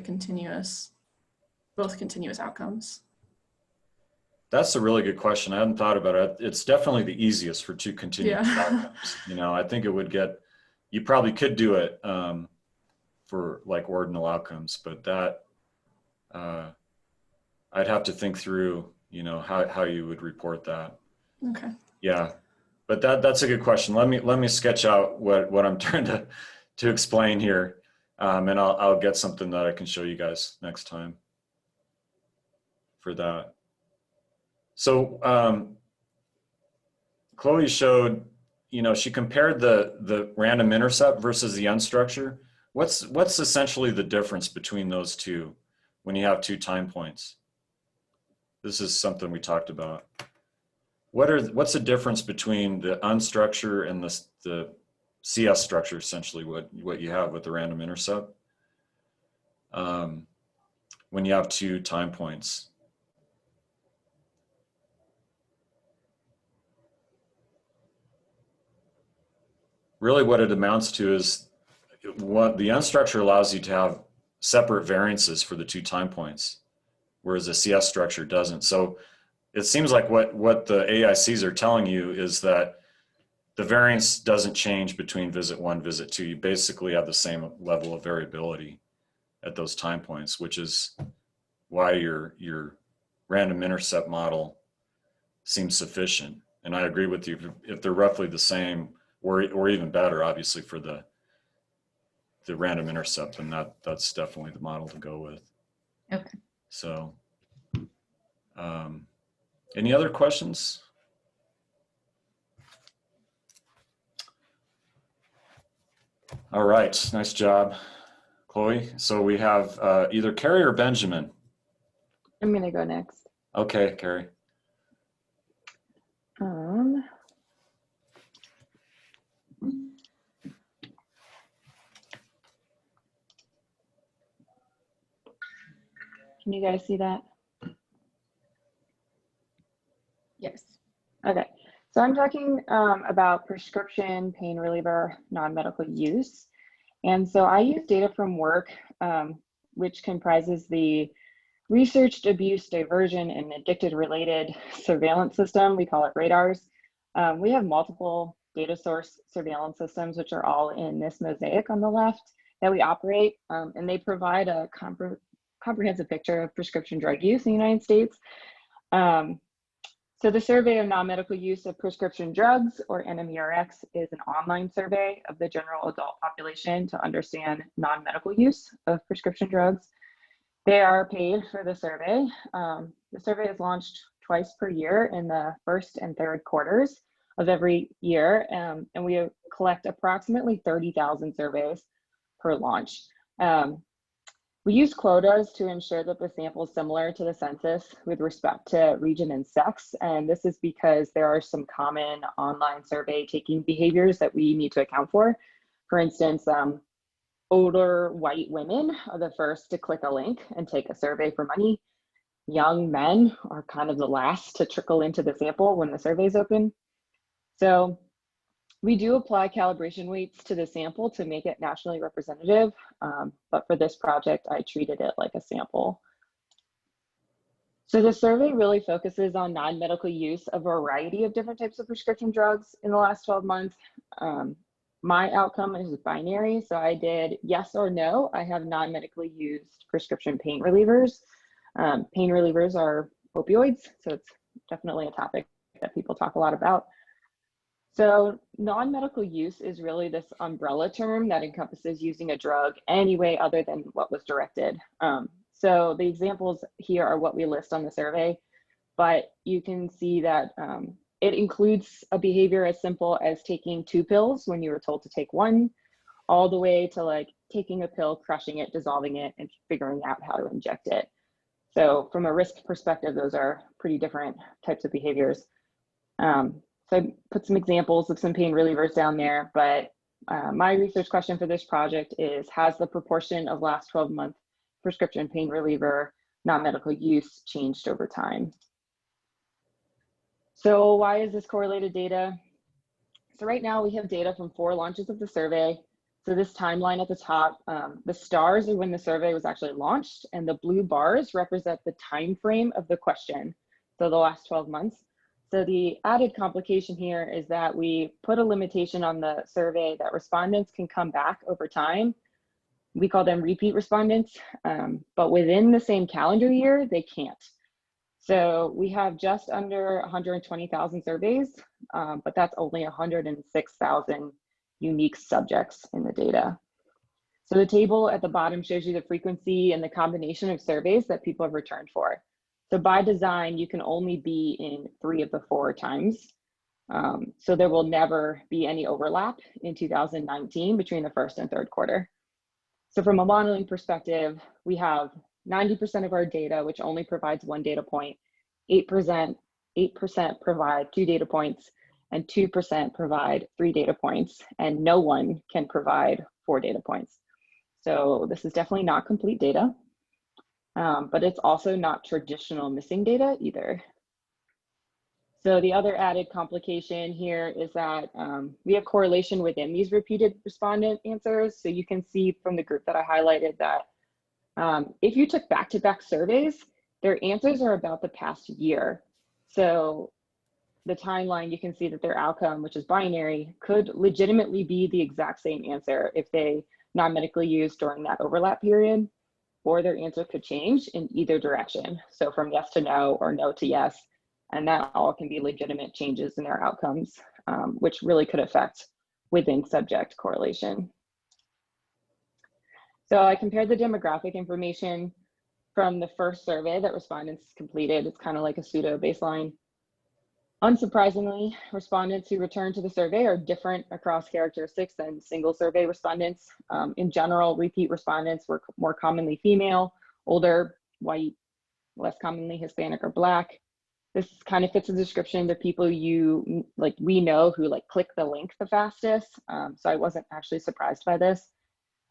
both continuous outcomes? That's a really good question. I hadn't thought about it. It's definitely the easiest for two continuous outcomes. You know, I think it would you probably could do it for like ordinal outcomes, but that I'd have to think through, you know, how you would report that. Okay. Yeah. But that's a good question. Let me sketch out what I'm trying to explain here, and I'll get something that I can show you guys next time for that. So Chloe showed, you know, she compared the random intercept versus the unstructured. What's essentially the difference between those two when you have two time points? This is something we talked about. What's the difference between the unstructured and the CS structure, essentially what you have with the random intercept when you have two time points? Really what it amounts to is what the unstructured allows you to have separate variances for the two time points, whereas the CS structure doesn't. So it seems like what the AICs are telling you is that the variance doesn't change between visit 1, visit 2. You basically have the same level of variability at those time points, which is why your random intercept model seems sufficient. And I agree with you, if they're roughly the same, or even better, obviously, for the random intercept, then that's definitely the model to go with. Okay. So, any other questions? All right, nice job, Chloe. So we have either Carrie or Benjamin. I'm gonna go next. Okay, Carrie. Can you guys see that? Yes. Okay, so I'm talking about prescription pain reliever non-medical use. And so I use data from work, which comprises the researched abuse, diversion, and addicted related surveillance system. We call it RADARS. We have multiple data source surveillance systems, which are all in this mosaic on the left that we operate, and they provide a comprehensive picture of prescription drug use in the United States. So the Survey of Non-Medical Use of Prescription Drugs, or NMERX, is an online survey of the general adult population to understand non-medical use of prescription drugs. They are paid for the survey. The survey is launched twice per year in the first and third quarters of every year, and we collect approximately 30,000 surveys per launch. We use quotas to ensure that the sample is similar to the census with respect to region and sex, and this is because there are some common online survey taking behaviors that we need to account for. For instance, older white women are the first to click a link and take a survey for money. Young men are kind of the last to trickle into the sample when the survey is open. So we do apply calibration weights to the sample to make it nationally representative, but for this project, I treated it like a sample. So the survey really focuses on non-medical use of a variety of different types of prescription drugs in the last 12 months. My outcome is binary, so I did yes or no. I have non-medically used prescription pain relievers. Pain relievers are opioids, so it's definitely a topic that people talk a lot about. So non-medical use is really this umbrella term that encompasses using a drug any way other than what was directed. So the examples here are what we list on the survey, but you can see that it includes a behavior as simple as taking 2 pills when you were told to take 1, all the way to like taking a pill, crushing it, dissolving it, and figuring out how to inject it. So from a risk perspective, those are pretty different types of behaviors. So I put some examples of some pain relievers down there, but my research question for this project is, has the proportion of last 12-month prescription pain reliever non-medical use changed over time? So why is this correlated data? So right now we have data from 4 launches of the survey. So this timeline at the top, the stars are when the survey was actually launched, and the blue bars represent the time frame of the question, so the last 12 months. So the added complication here is that we put a limitation on the survey that respondents can come back over time. We call them repeat respondents, but within the same calendar year, they can't. So we have just under 120,000 surveys, but that's only 106,000 unique subjects in the data. So the table at the bottom shows you the frequency and the combination of surveys that people have returned for. So by design, you can only be in 3 of the 4 times. So there will never be any overlap in 2019 between the first and third quarter. So from a modeling perspective, we have 90% of our data, which only provides 1 data point, 8% provide 2 data points, and 2% provide 3 data points, and no one can provide 4 data points. So this is definitely not complete data. But it's also not traditional missing data either. So the other added complication here is that we have correlation within these repeated respondent answers. So you can see from the group that I highlighted that if you took back-to-back surveys, their answers are about the past year. So the timeline, you can see that their outcome, which is binary, could legitimately be the exact same answer if they non-medically used during that overlap period, or their answer could change in either direction. So from yes to no or no to yes, and that all can be legitimate changes in their outcomes, which really could affect within subject correlation. So I compared the demographic information from the first survey that respondents completed. It's kind of like a pseudo baseline. Unsurprisingly, respondents who return to the survey are different across characteristics than single survey respondents. In general, repeat respondents were more commonly female, older, white, less commonly Hispanic or Black. This kind of fits the description of people we know who click the link the fastest. So I wasn't actually surprised by this.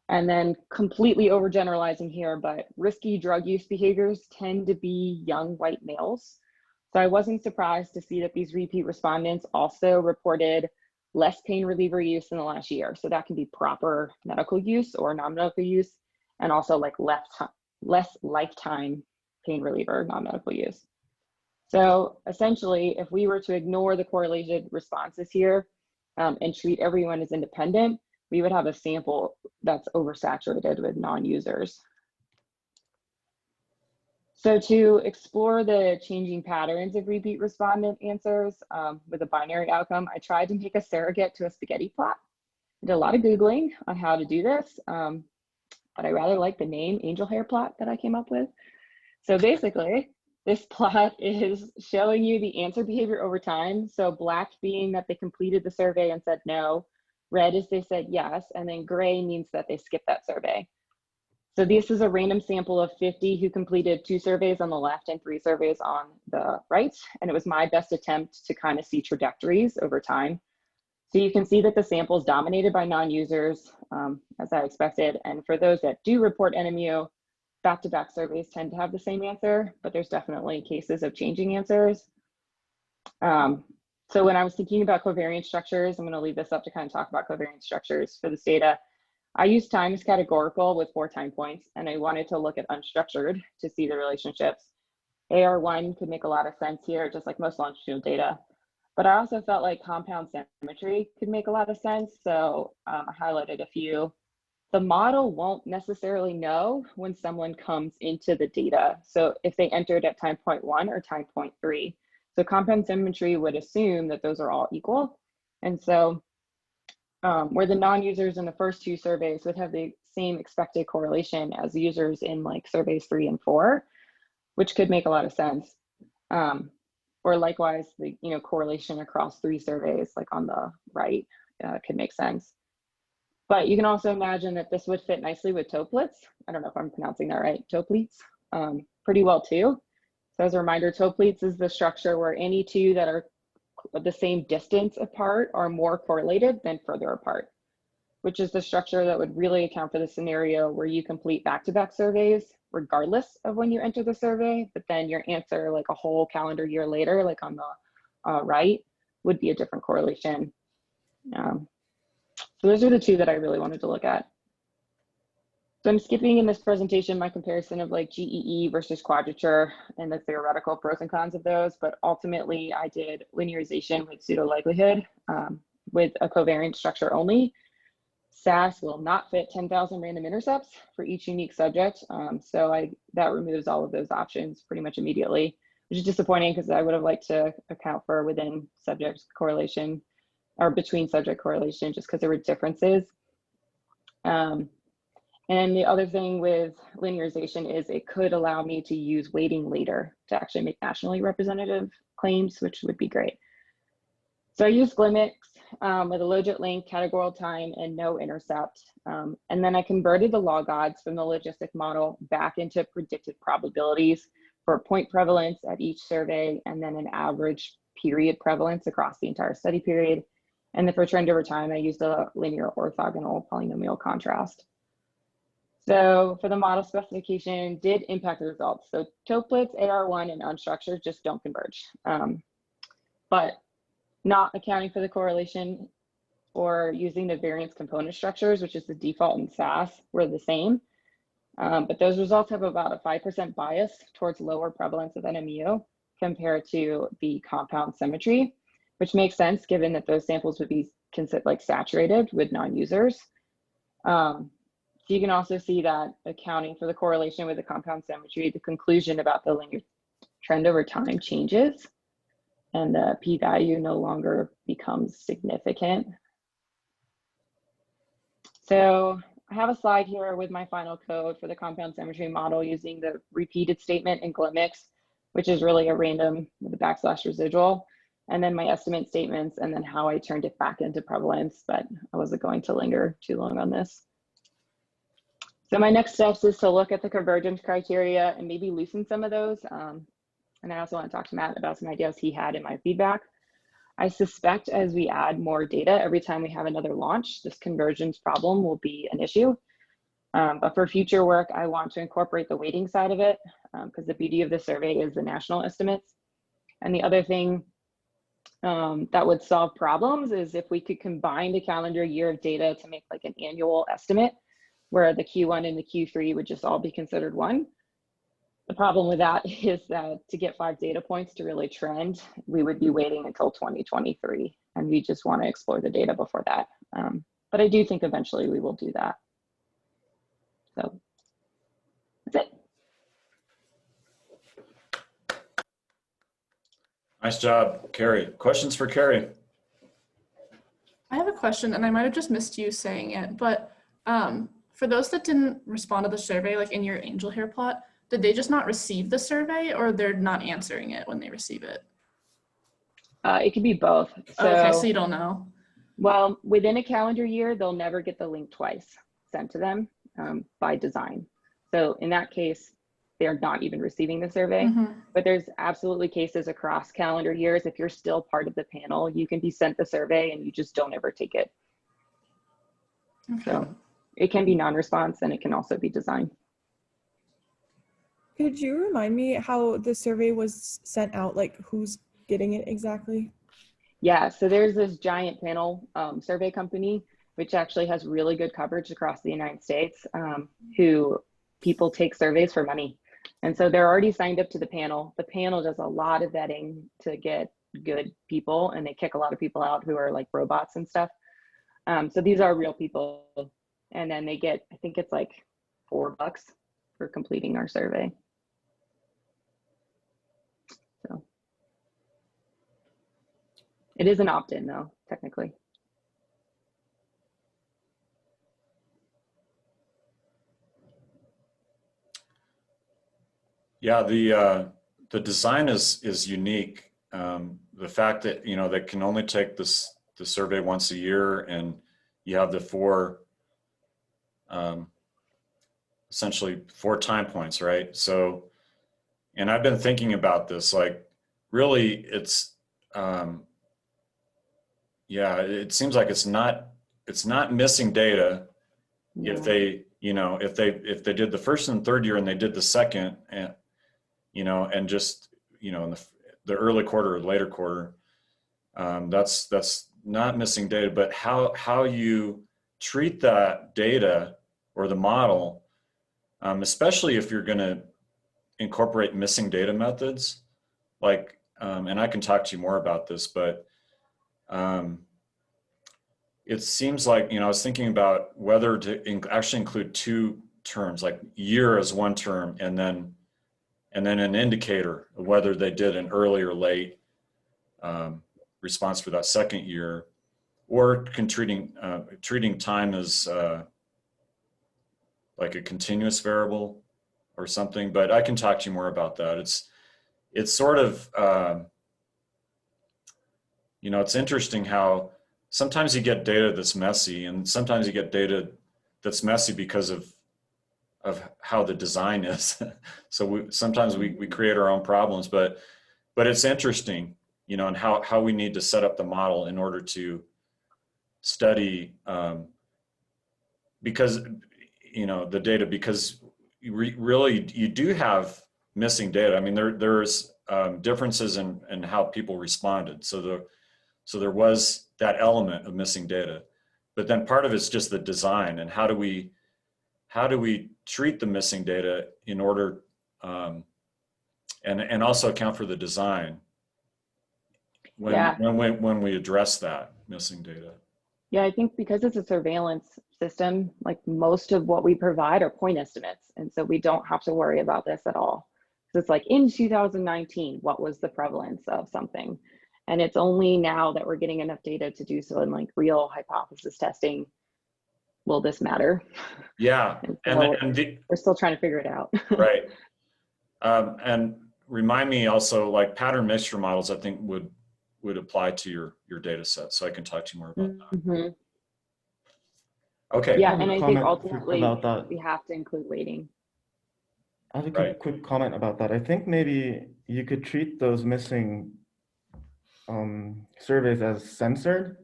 And then completely overgeneralizing here, but risky drug use behaviors tend to be young white males. So I wasn't surprised to see that these repeat respondents also reported less pain reliever use in the last year. So that can be proper medical use or non-medical use, and also less lifetime pain reliever non-medical use. So essentially, if we were to ignore the correlated responses here and treat everyone as independent, we would have a sample that's oversaturated with non-users. So to explore the changing patterns of repeat respondent answers with a binary outcome, I tried to make a surrogate to a spaghetti plot. I did a lot of Googling on how to do this, but I rather like the name angel hair plot that I came up with. So basically, this plot is showing you the answer behavior over time. So black being that they completed the survey and said no, red is they said yes, and then gray means that they skipped that survey. So this is a random sample of 50 who completed 2 surveys on the left and 3 surveys on the right. And it was my best attempt to kind of see trajectories over time. So you can see that the sample is dominated by non-users, as I expected. And for those that do report NMU, back-to-back surveys tend to have the same answer, but there's definitely cases of changing answers. So when I was thinking about covariance structures, I'm going to leave this up to kind of talk about covariance structures for this data. I used time as categorical with 4 time points, and I wanted to look at unstructured to see the relationships. AR1 could make a lot of sense here, just like most longitudinal data. But I also felt like compound symmetry could make a lot of sense, so I highlighted a few. The model won't necessarily know when someone comes into the data, so if they entered at time point 1 or time point 3. So compound symmetry would assume that those are all equal. And so where the non-users in the first 2 surveys would have the same expected correlation as users in like surveys 3 and 4, which could make a lot of sense. Or likewise, the correlation across 3 surveys, like on the right, could make sense. But you can also imagine that this would fit nicely with Toeplitz. I don't know if I'm pronouncing that right, Toeplitz, pretty well too. So as a reminder, Toeplitz is the structure where any 2 that are the same distance apart are more correlated than further apart, which is the structure that would really account for the scenario where you complete back-to-back surveys regardless of when you enter the survey, but then your answer like a whole calendar year later, like on the right, would be a different correlation. So those are the 2 that I really wanted to look at. So I'm skipping in this presentation my comparison of like GEE versus quadrature and the theoretical pros and cons of those, but ultimately I did linearization with pseudo likelihood with a covariance structure only. SAS will not fit 10,000 random intercepts for each unique subject. So that removes all of those options pretty much immediately, which is disappointing because I would have liked to account for within subject correlation or between subject correlation just because there were differences. And the other thing with linearization is it could allow me to use weighting later to actually make nationally representative claims, which would be great. So I used Glimix with a logit length, categorical time, and no intercept. And then I converted the log odds from the logistic model back into predicted probabilities for point prevalence at each survey, and then an average period prevalence across the entire study period. And then for trend over time, I used a linear orthogonal polynomial contrast. So for the model specification, did impact the results. So Toeplitz, AR1, and unstructured just don't converge. But not accounting for the correlation or using the variance component structures, which is the default in SAS, were the same. But those results have about a 5% bias towards lower prevalence of NMU compared to the compound symmetry, which makes sense given that those samples would be considered like saturated with non-users. So you can also see that accounting for the correlation with the compound symmetry, the conclusion about the linear trend over time changes, and the p-value no longer becomes significant. So I have a slide here with my final code for the compound symmetry model using the repeated statement in Glimix, which is really a random with a backslash residual, and then my estimate statements, and then how I turned it back into prevalence, but I wasn't going to linger too long on this. So my next steps is to look at the convergence criteria and maybe loosen some of those. And I also want to talk to Matt about some ideas he had in my feedback. I suspect as we add more data every time we have another launch, this convergence problem will be an issue. But for future work, I want to incorporate the weighting side of it because the beauty of the survey is the national estimates. And the other thing that would solve problems is if we could combine the calendar year of data to make like an annual estimate where the Q1 and the Q3 would just all be considered one. The problem with that is that to get 5 data points to really trend, we would be waiting until 2023, and we just want to explore the data before that. But I do think eventually we will do that. So that's it. Nice job, Carrie. Questions for Carrie? I have a question, and I might have just missed you saying it, but for those that didn't respond to the survey, like in your angel hair plot, did they just not receive the survey, or they're not answering it when they receive it? It could be both. Okay, so you don't know. Well, within a calendar year, they'll never get the link twice sent to them by design. So in that case, they're not even receiving the survey. But there's absolutely cases across calendar years. If you're still part of the panel, you can be sent the survey and you just don't ever take it. Okay. So it can be non-response and it can also be design. Could you remind me how the survey was sent out, like who's getting it exactly? Yeah, so there's this giant panel survey company, which actually has really good coverage across the United States, who people take surveys for money. And so they're already signed up to the panel. The panel does a lot of vetting to get good people, and they kick a lot of people out who are like robots and stuff. So these are real people. And then they get, I think it's like $4 for completing our survey. So it is an opt-in though, technically. Yeah, the design is unique. The fact that, you know, they can only take the survey once a year, and you have the essentially 4 time points, right? So, and I've been thinking about this, like, really, it's, yeah, it seems like it's not missing data. Yeah. If they, you know, if they did the first and third year and they did the second, and, you know, and just, you know, in the early quarter or later quarter, that's not missing data. But how you treat that data or the model, especially if you're going to incorporate missing data methods, like, and I can talk to you more about this, but it seems like, you know, I was thinking about whether to actually include 2 terms, like year as one term, and then an indicator of whether they did an early or late response for that second year, or treating time as like a continuous variable or something. But I can talk to you more about that. It's sort of, you know, it's interesting how sometimes you get data that's messy, and sometimes you get data that's messy because of how the design is. So sometimes we create our own problems, but it's interesting, you know, and how we need to set up the model in order to study, because, you know, the data, because really you do have missing data. I mean, there's differences in how people responded. So there was that element of missing data, but then part of it's just the design, and how do we treat the missing data in order, and also account for the design when we address that missing data. Yeah, I think because it's a surveillance system, like most of what we provide are point estimates. And so we don't have to worry about this at all. So it's like in 2019, what was the prevalence of something? And it's only now that we're getting enough data to do so in like real hypothesis testing. Will this matter? Yeah, and we're still trying to figure it out. Right. And remind me also, like pattern mixture models, I think would apply to your data set. So I can talk to you more about that. Okay. Yeah, and I think Comment ultimately about that. we have to include weighting. I have a quick comment about that. I think maybe you could treat those missing surveys as censored,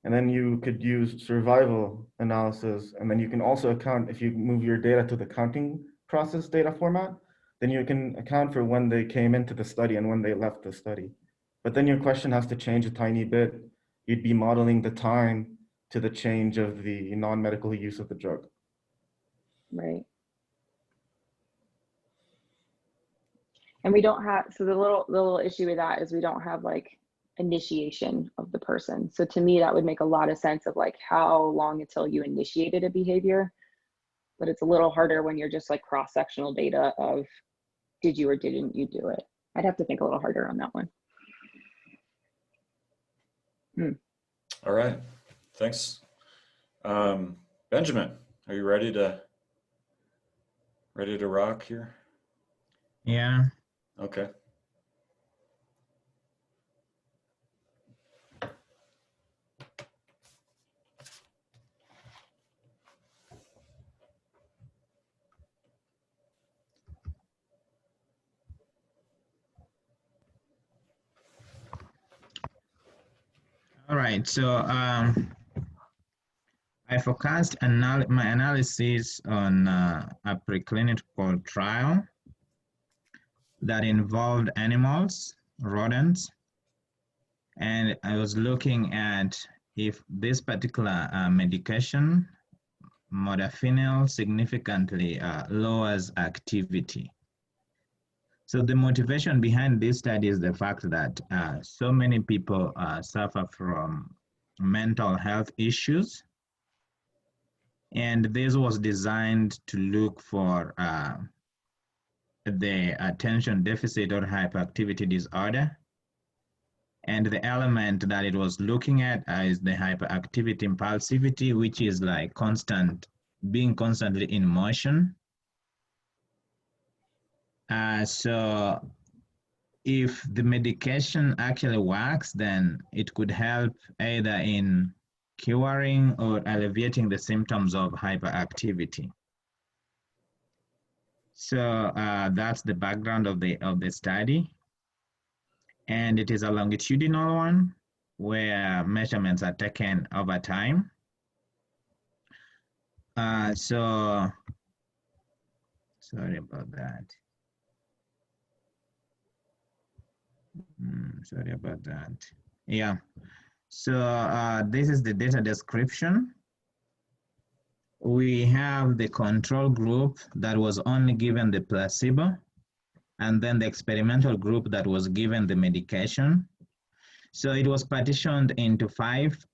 and then you could use survival analysis, and then you can also account, if you move your data to the counting process data format, then you can account for when they came into the study and when they left the study. But then your question has to change a tiny bit. You'd be modeling the time to the change of the non-medical use of the drug. Right. And we don't have, so the little issue with that is we don't have like initiation of the person. So to me, that would make a lot of sense of like how long until you initiated a behavior, but it's a little harder when you're just like cross-sectional data of did you or didn't you do it. I'd have to think a little harder on that one. All right, thanks. Benjamin, are you ready to rock here? Yeah. Okay. All right, so I focused my analysis on a preclinical trial that involved animals, rodents, and I was looking at if this particular medication, modafinil, significantly lowers activity. So the motivation behind this study is the fact that so many people suffer from mental health issues. And this was designed to look for the attention deficit or hyperactivity disorder. And the element that it was looking at is the hyperactivity impulsivity, which is like being constantly in motion. So if the medication actually works, then it could help either in curing or alleviating the symptoms of hyperactivity. So that's the background of the study. And it is a longitudinal one where measurements are taken over time. So sorry about that. Sorry about that. Yeah. So this is the data description. We have the control group that was only given the placebo, and then the experimental group that was given the medication. So it was partitioned into 5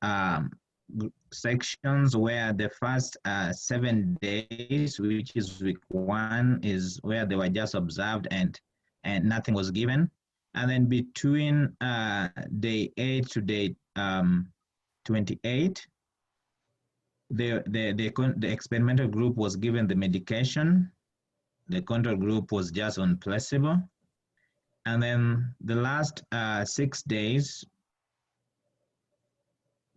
sections, where the first 7 days, which is week 1, is where they were just observed and nothing was given. And then between day 8 to day 28, the experimental group was given the medication. The control group was just on placebo. And then the last 6 days,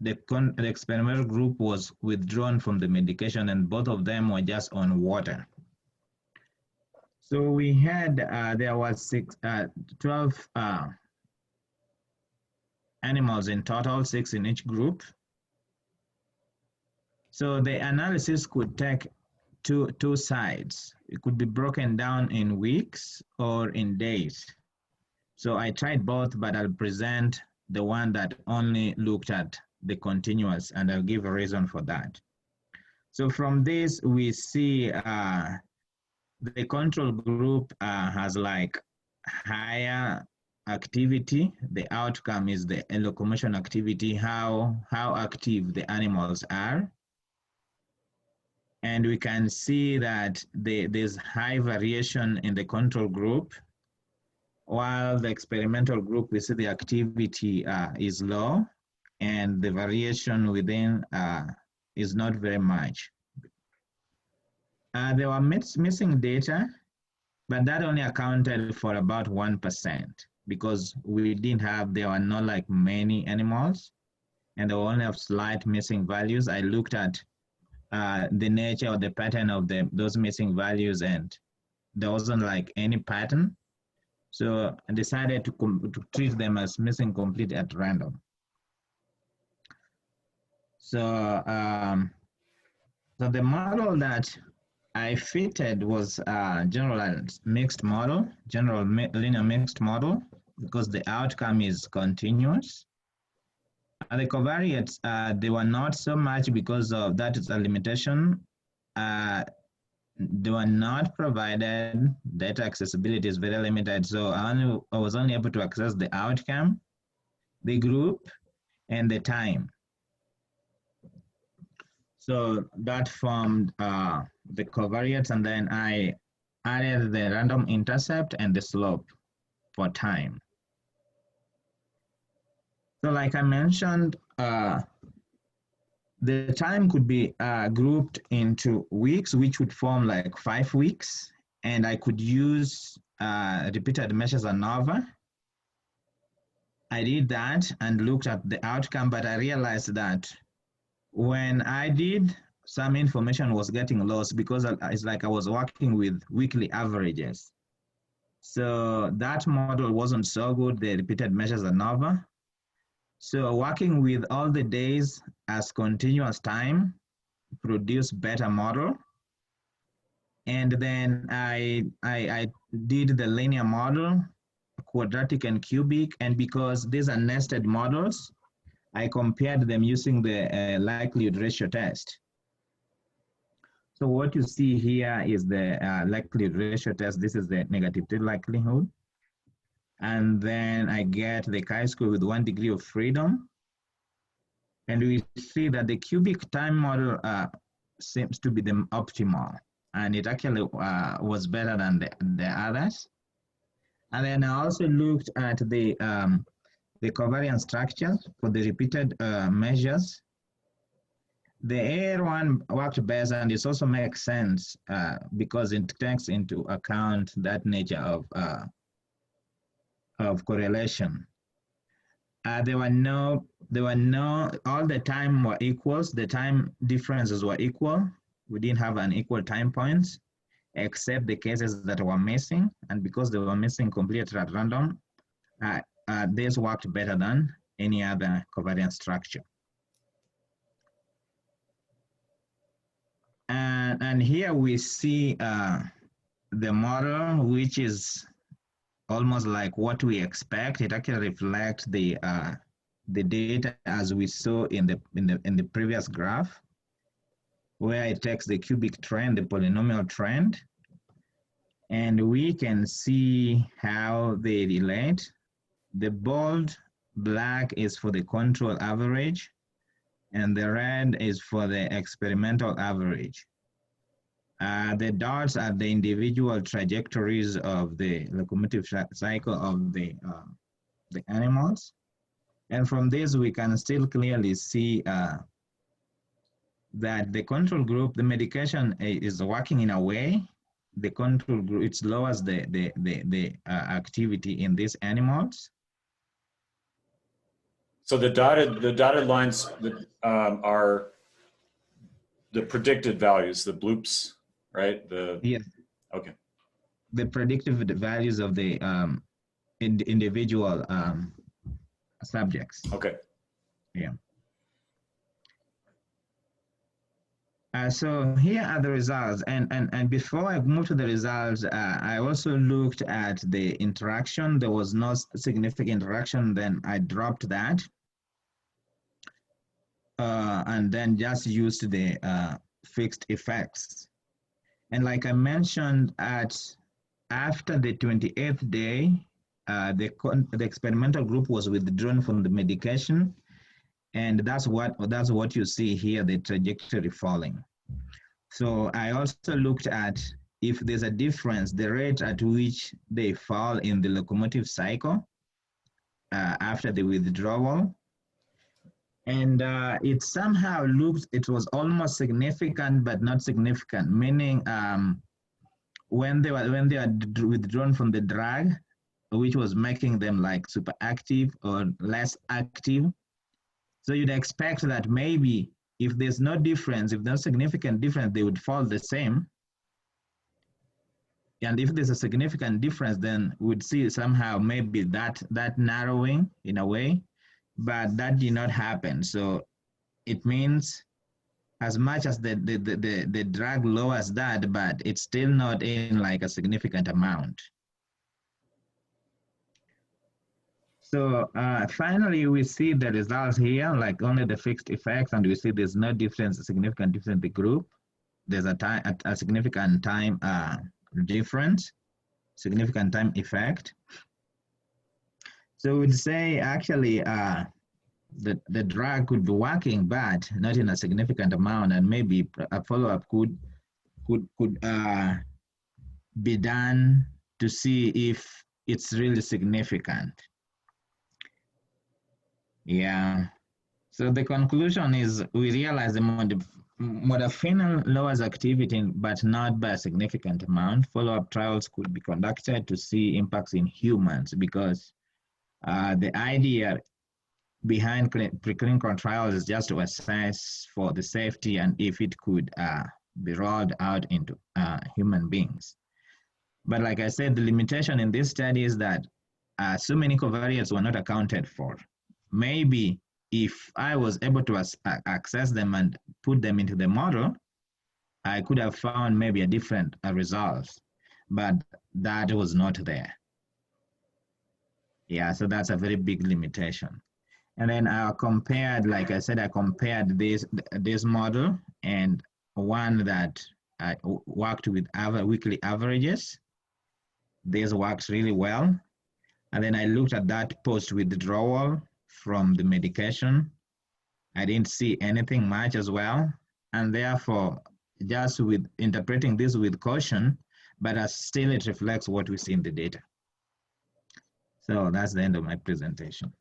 the experimental group was withdrawn from the medication, and both of them were just on water. So we had, there was 12 animals in total, 6 in each group. So the analysis could take two sides. It could be broken down in weeks or in days. So I tried both, but I'll present the one that only looked at the continuous, and I'll give a reason for that. So from this, we see the control group has like higher activity. The outcome is the locomotion activity, how active the animals are. And we can see that there's high variation in the control group, while the experimental group, we see the activity is low, and the variation within is not very much. There were missing data, but that only accounted for about 1%, because there were not like many animals, and there were only slight missing values. I looked at the nature or the pattern of those missing values, and there wasn't like any pattern. So I decided to treat them as missing complete at random. So, so the model that I fitted was a general mixed model, general linear mixed model, because the outcome is continuous. The covariates, they were not so much, because of that is a limitation. They were not provided. Data accessibility is very limited. So I was only able to access the outcome, the group, and the time. So that formed the covariates, and then I added the random intercept and the slope for time. So like I mentioned, the time could be grouped into weeks, which would form like 5 weeks. And I could use repeated measures ANOVA. I did that and looked at the outcome, but I realized that when I did, some information was getting lost because it's like I was working with weekly averages. So that model wasn't so good, the repeated measures ANOVA. So working with all the days as continuous time produced better model. And then I did the linear model, quadratic and cubic, and because these are nested models, I compared them using the likelihood ratio test. So what you see here is the likelihood ratio test. This is the negative t likelihood. And then I get the chi-square with 1 degree of freedom. And we see that the cubic time model seems to be the optimal. And it actually was better than the others. And then I also looked at the covariance structures for the repeated measures. The AR one worked best, and it also makes sense because it takes into account that nature of correlation. There were no, all the time were equals. The time differences were equal. We didn't have an equal time points, except the cases that were missing. And because they were missing completely at random, this worked better than any other covariance structure. And here we see the model, which is almost like what we expect. It actually reflects the data as we saw in the previous graph, where it takes the cubic trend, the polynomial trend, and we can see how they relate. The bold black is for the control average, and the red is for the experimental average. The dots are the individual trajectories of the locomotive cycle of the animals. And from this, we can still clearly see that the control group, the medication is working in a way. The control group, it lowers the activity in these animals. So the dotted lines are the predicted values, the bloops, right? Yes. Okay. The predictive values of the individual subjects. Okay. Yeah. So here are the results, and before I move to the results, I also looked at the interaction. There was no significant interaction, then I dropped that, and then just used the fixed effects. And like I mentioned, after the 28th day, the experimental group was withdrawn from the medication. And that's what you see here, the trajectory falling. So I also looked at if there's a difference, the rate at which they fall in the locomotive cycle after the withdrawal. And it somehow looked, it was almost significant, but not significant, meaning when they are withdrawn from the drug, which was making them like super active or less active. So you'd expect that maybe if there's no difference, if there's significant difference, they would fall the same. And if there's a significant difference, then we'd see somehow maybe that narrowing in a way, but that did not happen. So it means as much as the drug lowers that, but it's still not in like a significant amount. So finally, we see the results here, like only the fixed effects, and we see there's no difference, significant difference in the group. There's a significant time difference, significant time effect. So we'd say actually the drug could be working, but not in a significant amount, and maybe a follow-up could be done to see if it's really significant. Yeah. So the conclusion is we realize the modafinil lowers activity, but not by a significant amount. Follow-up trials could be conducted to see impacts in humans because the idea behind preclinical trials is just to assess for the safety and if it could be rolled out into human beings. But like I said, the limitation in this study is that so many covariates were not accounted for. Maybe if I was able to access them and put them into the model, I could have found maybe a different result, but that was not there. Yeah, so that's a very big limitation. And then I compared, like I said, I compared this model and one that worked with weekly averages. This works really well. And then I looked at that post-withdrawal from the medication. I didn't see anything much as well. And therefore, just with interpreting this with caution, but still it reflects what we see in the data. So that's the end of my presentation.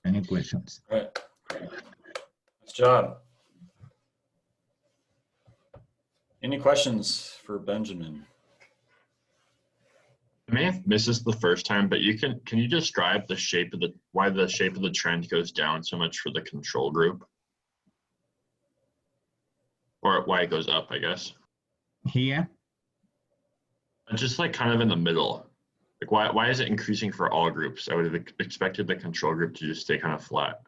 Any questions? All right. Nice job. Any questions for Benjamin? I may have missed this the first time, but can you describe the shape of why the shape of the trend goes down so much for the control group? Or why it goes up, I guess. Here? Just like kind of in the middle. Like why is it increasing for all groups? I would have expected the control group to just stay kind of flat.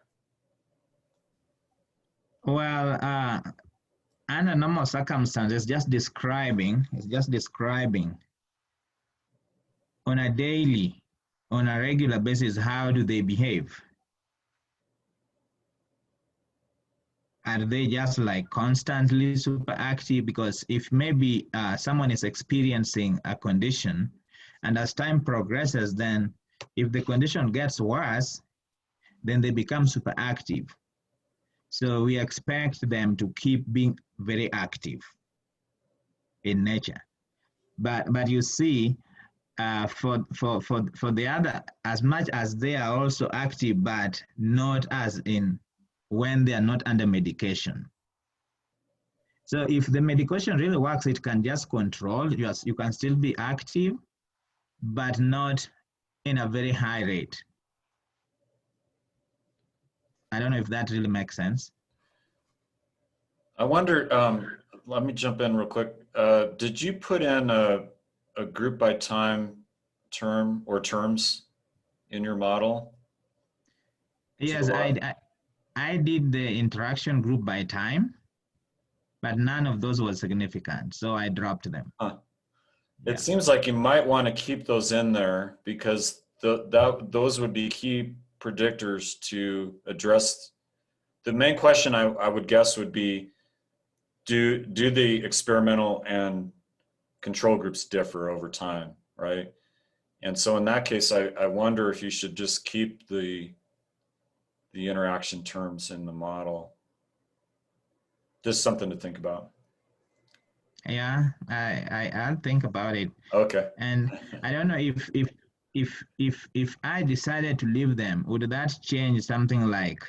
Well, under normal circumstances, it's just describing on a daily, on a regular basis, how do they behave? Are they just like constantly super active? Because if maybe someone is experiencing a condition and as time progresses, then if the condition gets worse, then they become super active. So we expect them to keep being very active in nature. But you see, for the other, as much as they are also active, but not as in when they are not under medication. So if the medication really works, it can just control, you can still be active, but not in a very high rate. I don't know if that really makes sense. I wonder, let me jump in real quick. Did you put in a group by time term or terms in your model? Yes, I did the interaction group by time, but none of those was significant, so I dropped them. Huh. It seems like you might want to keep those in there because those would be key predictors to address. The main question I would guess would be, do the experimental and control groups differ over time, right? And so in that case, I wonder if you should just keep the interaction terms in the model. Just something to think about. Yeah, I'll think about it. Okay. And I don't know if I decided to leave them, would that change something like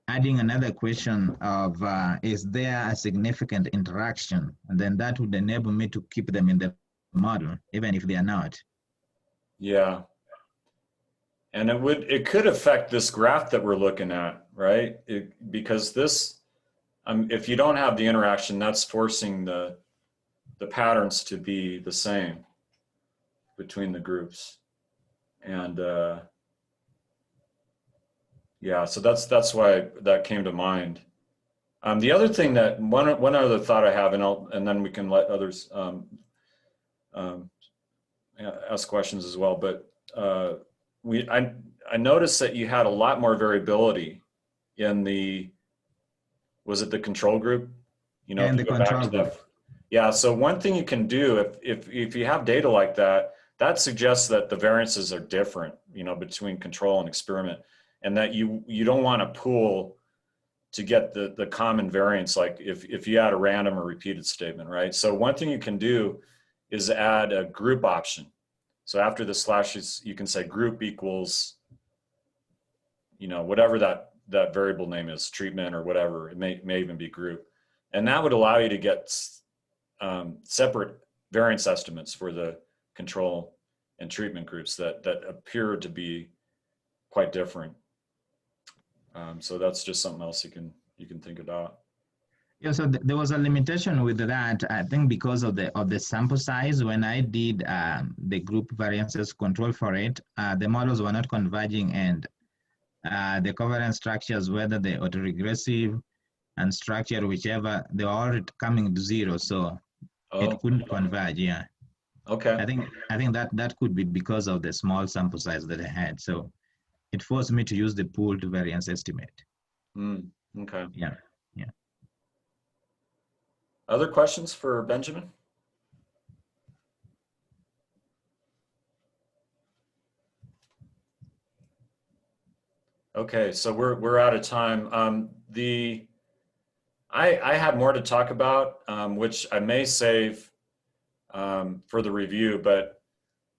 adding another question of is there a significant interaction? And then that would enable me to keep them in the model, even if they are not. Yeah. And it could affect this graph that we're looking at, right? Because this, if you don't have the interaction, that's forcing the patterns to be the same between the groups. And yeah, so that's why that came to mind. The other thing that one other thought I have, and then we can let others ask questions as well. But I noticed that you had a lot more variability in was it the control group? You know, and the control group. Yeah. So one thing you can do if you have data like that, that suggests that the variances are different, you know, between control and experiment, and that you don't want to pool to get the common variance, like if you add a random or repeated statement, right? So one thing you can do is add a group option. So after the slashes, you can say group equals, you know, whatever that variable name is, treatment or whatever, it may even be group. And that would allow you to get separate variance estimates for the control and treatment groups that appear to be quite different. So that's just something else you can think about. Yeah, so there was a limitation with that, I think, because of the sample size. When I did the group variances control for it, the models were not converging, and the covariance structures, whether the autoregressive and structure, whichever, they were all coming to zero, so it couldn't converge. Yeah. Okay. I think that could be because of the small sample size that I had. So it forced me to use the pooled variance estimate. Okay. Yeah. Yeah. Other questions for Benjamin? Okay, so we're out of time. I have more to talk about, which I may save for the review, but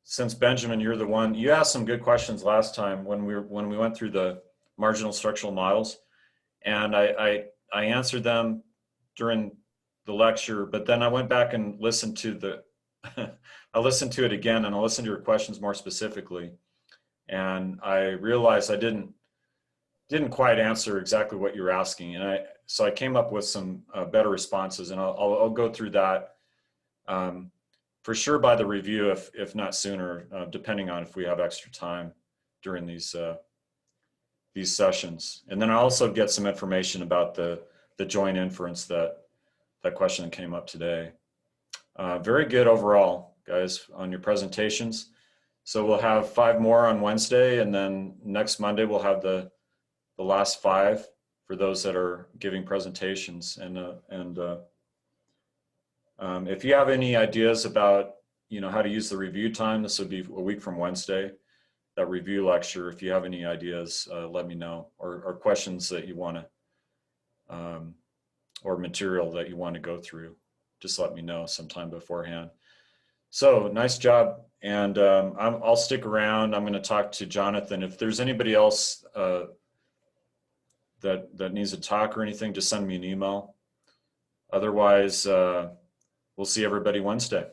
since Benjamin, you're the one, you asked some good questions last time when we went through the marginal structural models, and I answered them during the lecture, but then I went back and listened to I listened to it again, and I listened to your questions more specifically, and I realized I didn't quite answer exactly what you're asking, and so I came up with some better responses, and I'll go through that for sure by the review, if not sooner, depending on if we have extra time during these sessions. And then I also get some information about the joint inference that question that came up today. Very good overall, guys, on your presentations. So we'll have 5 more on Wednesday, and then next Monday we'll have the last 5 for those that are giving presentations. And if you have any ideas about, you know, how to use the review time, this would be a week from Wednesday, that review lecture. If you have any ideas, let me know, or questions that you want to, or material that you want to go through, just let me know sometime beforehand. So nice job. And I'll stick around. I'm going to talk to Jonathan. If there's anybody else that needs to talk or anything, just send me an email. Otherwise, we'll see everybody Wednesday.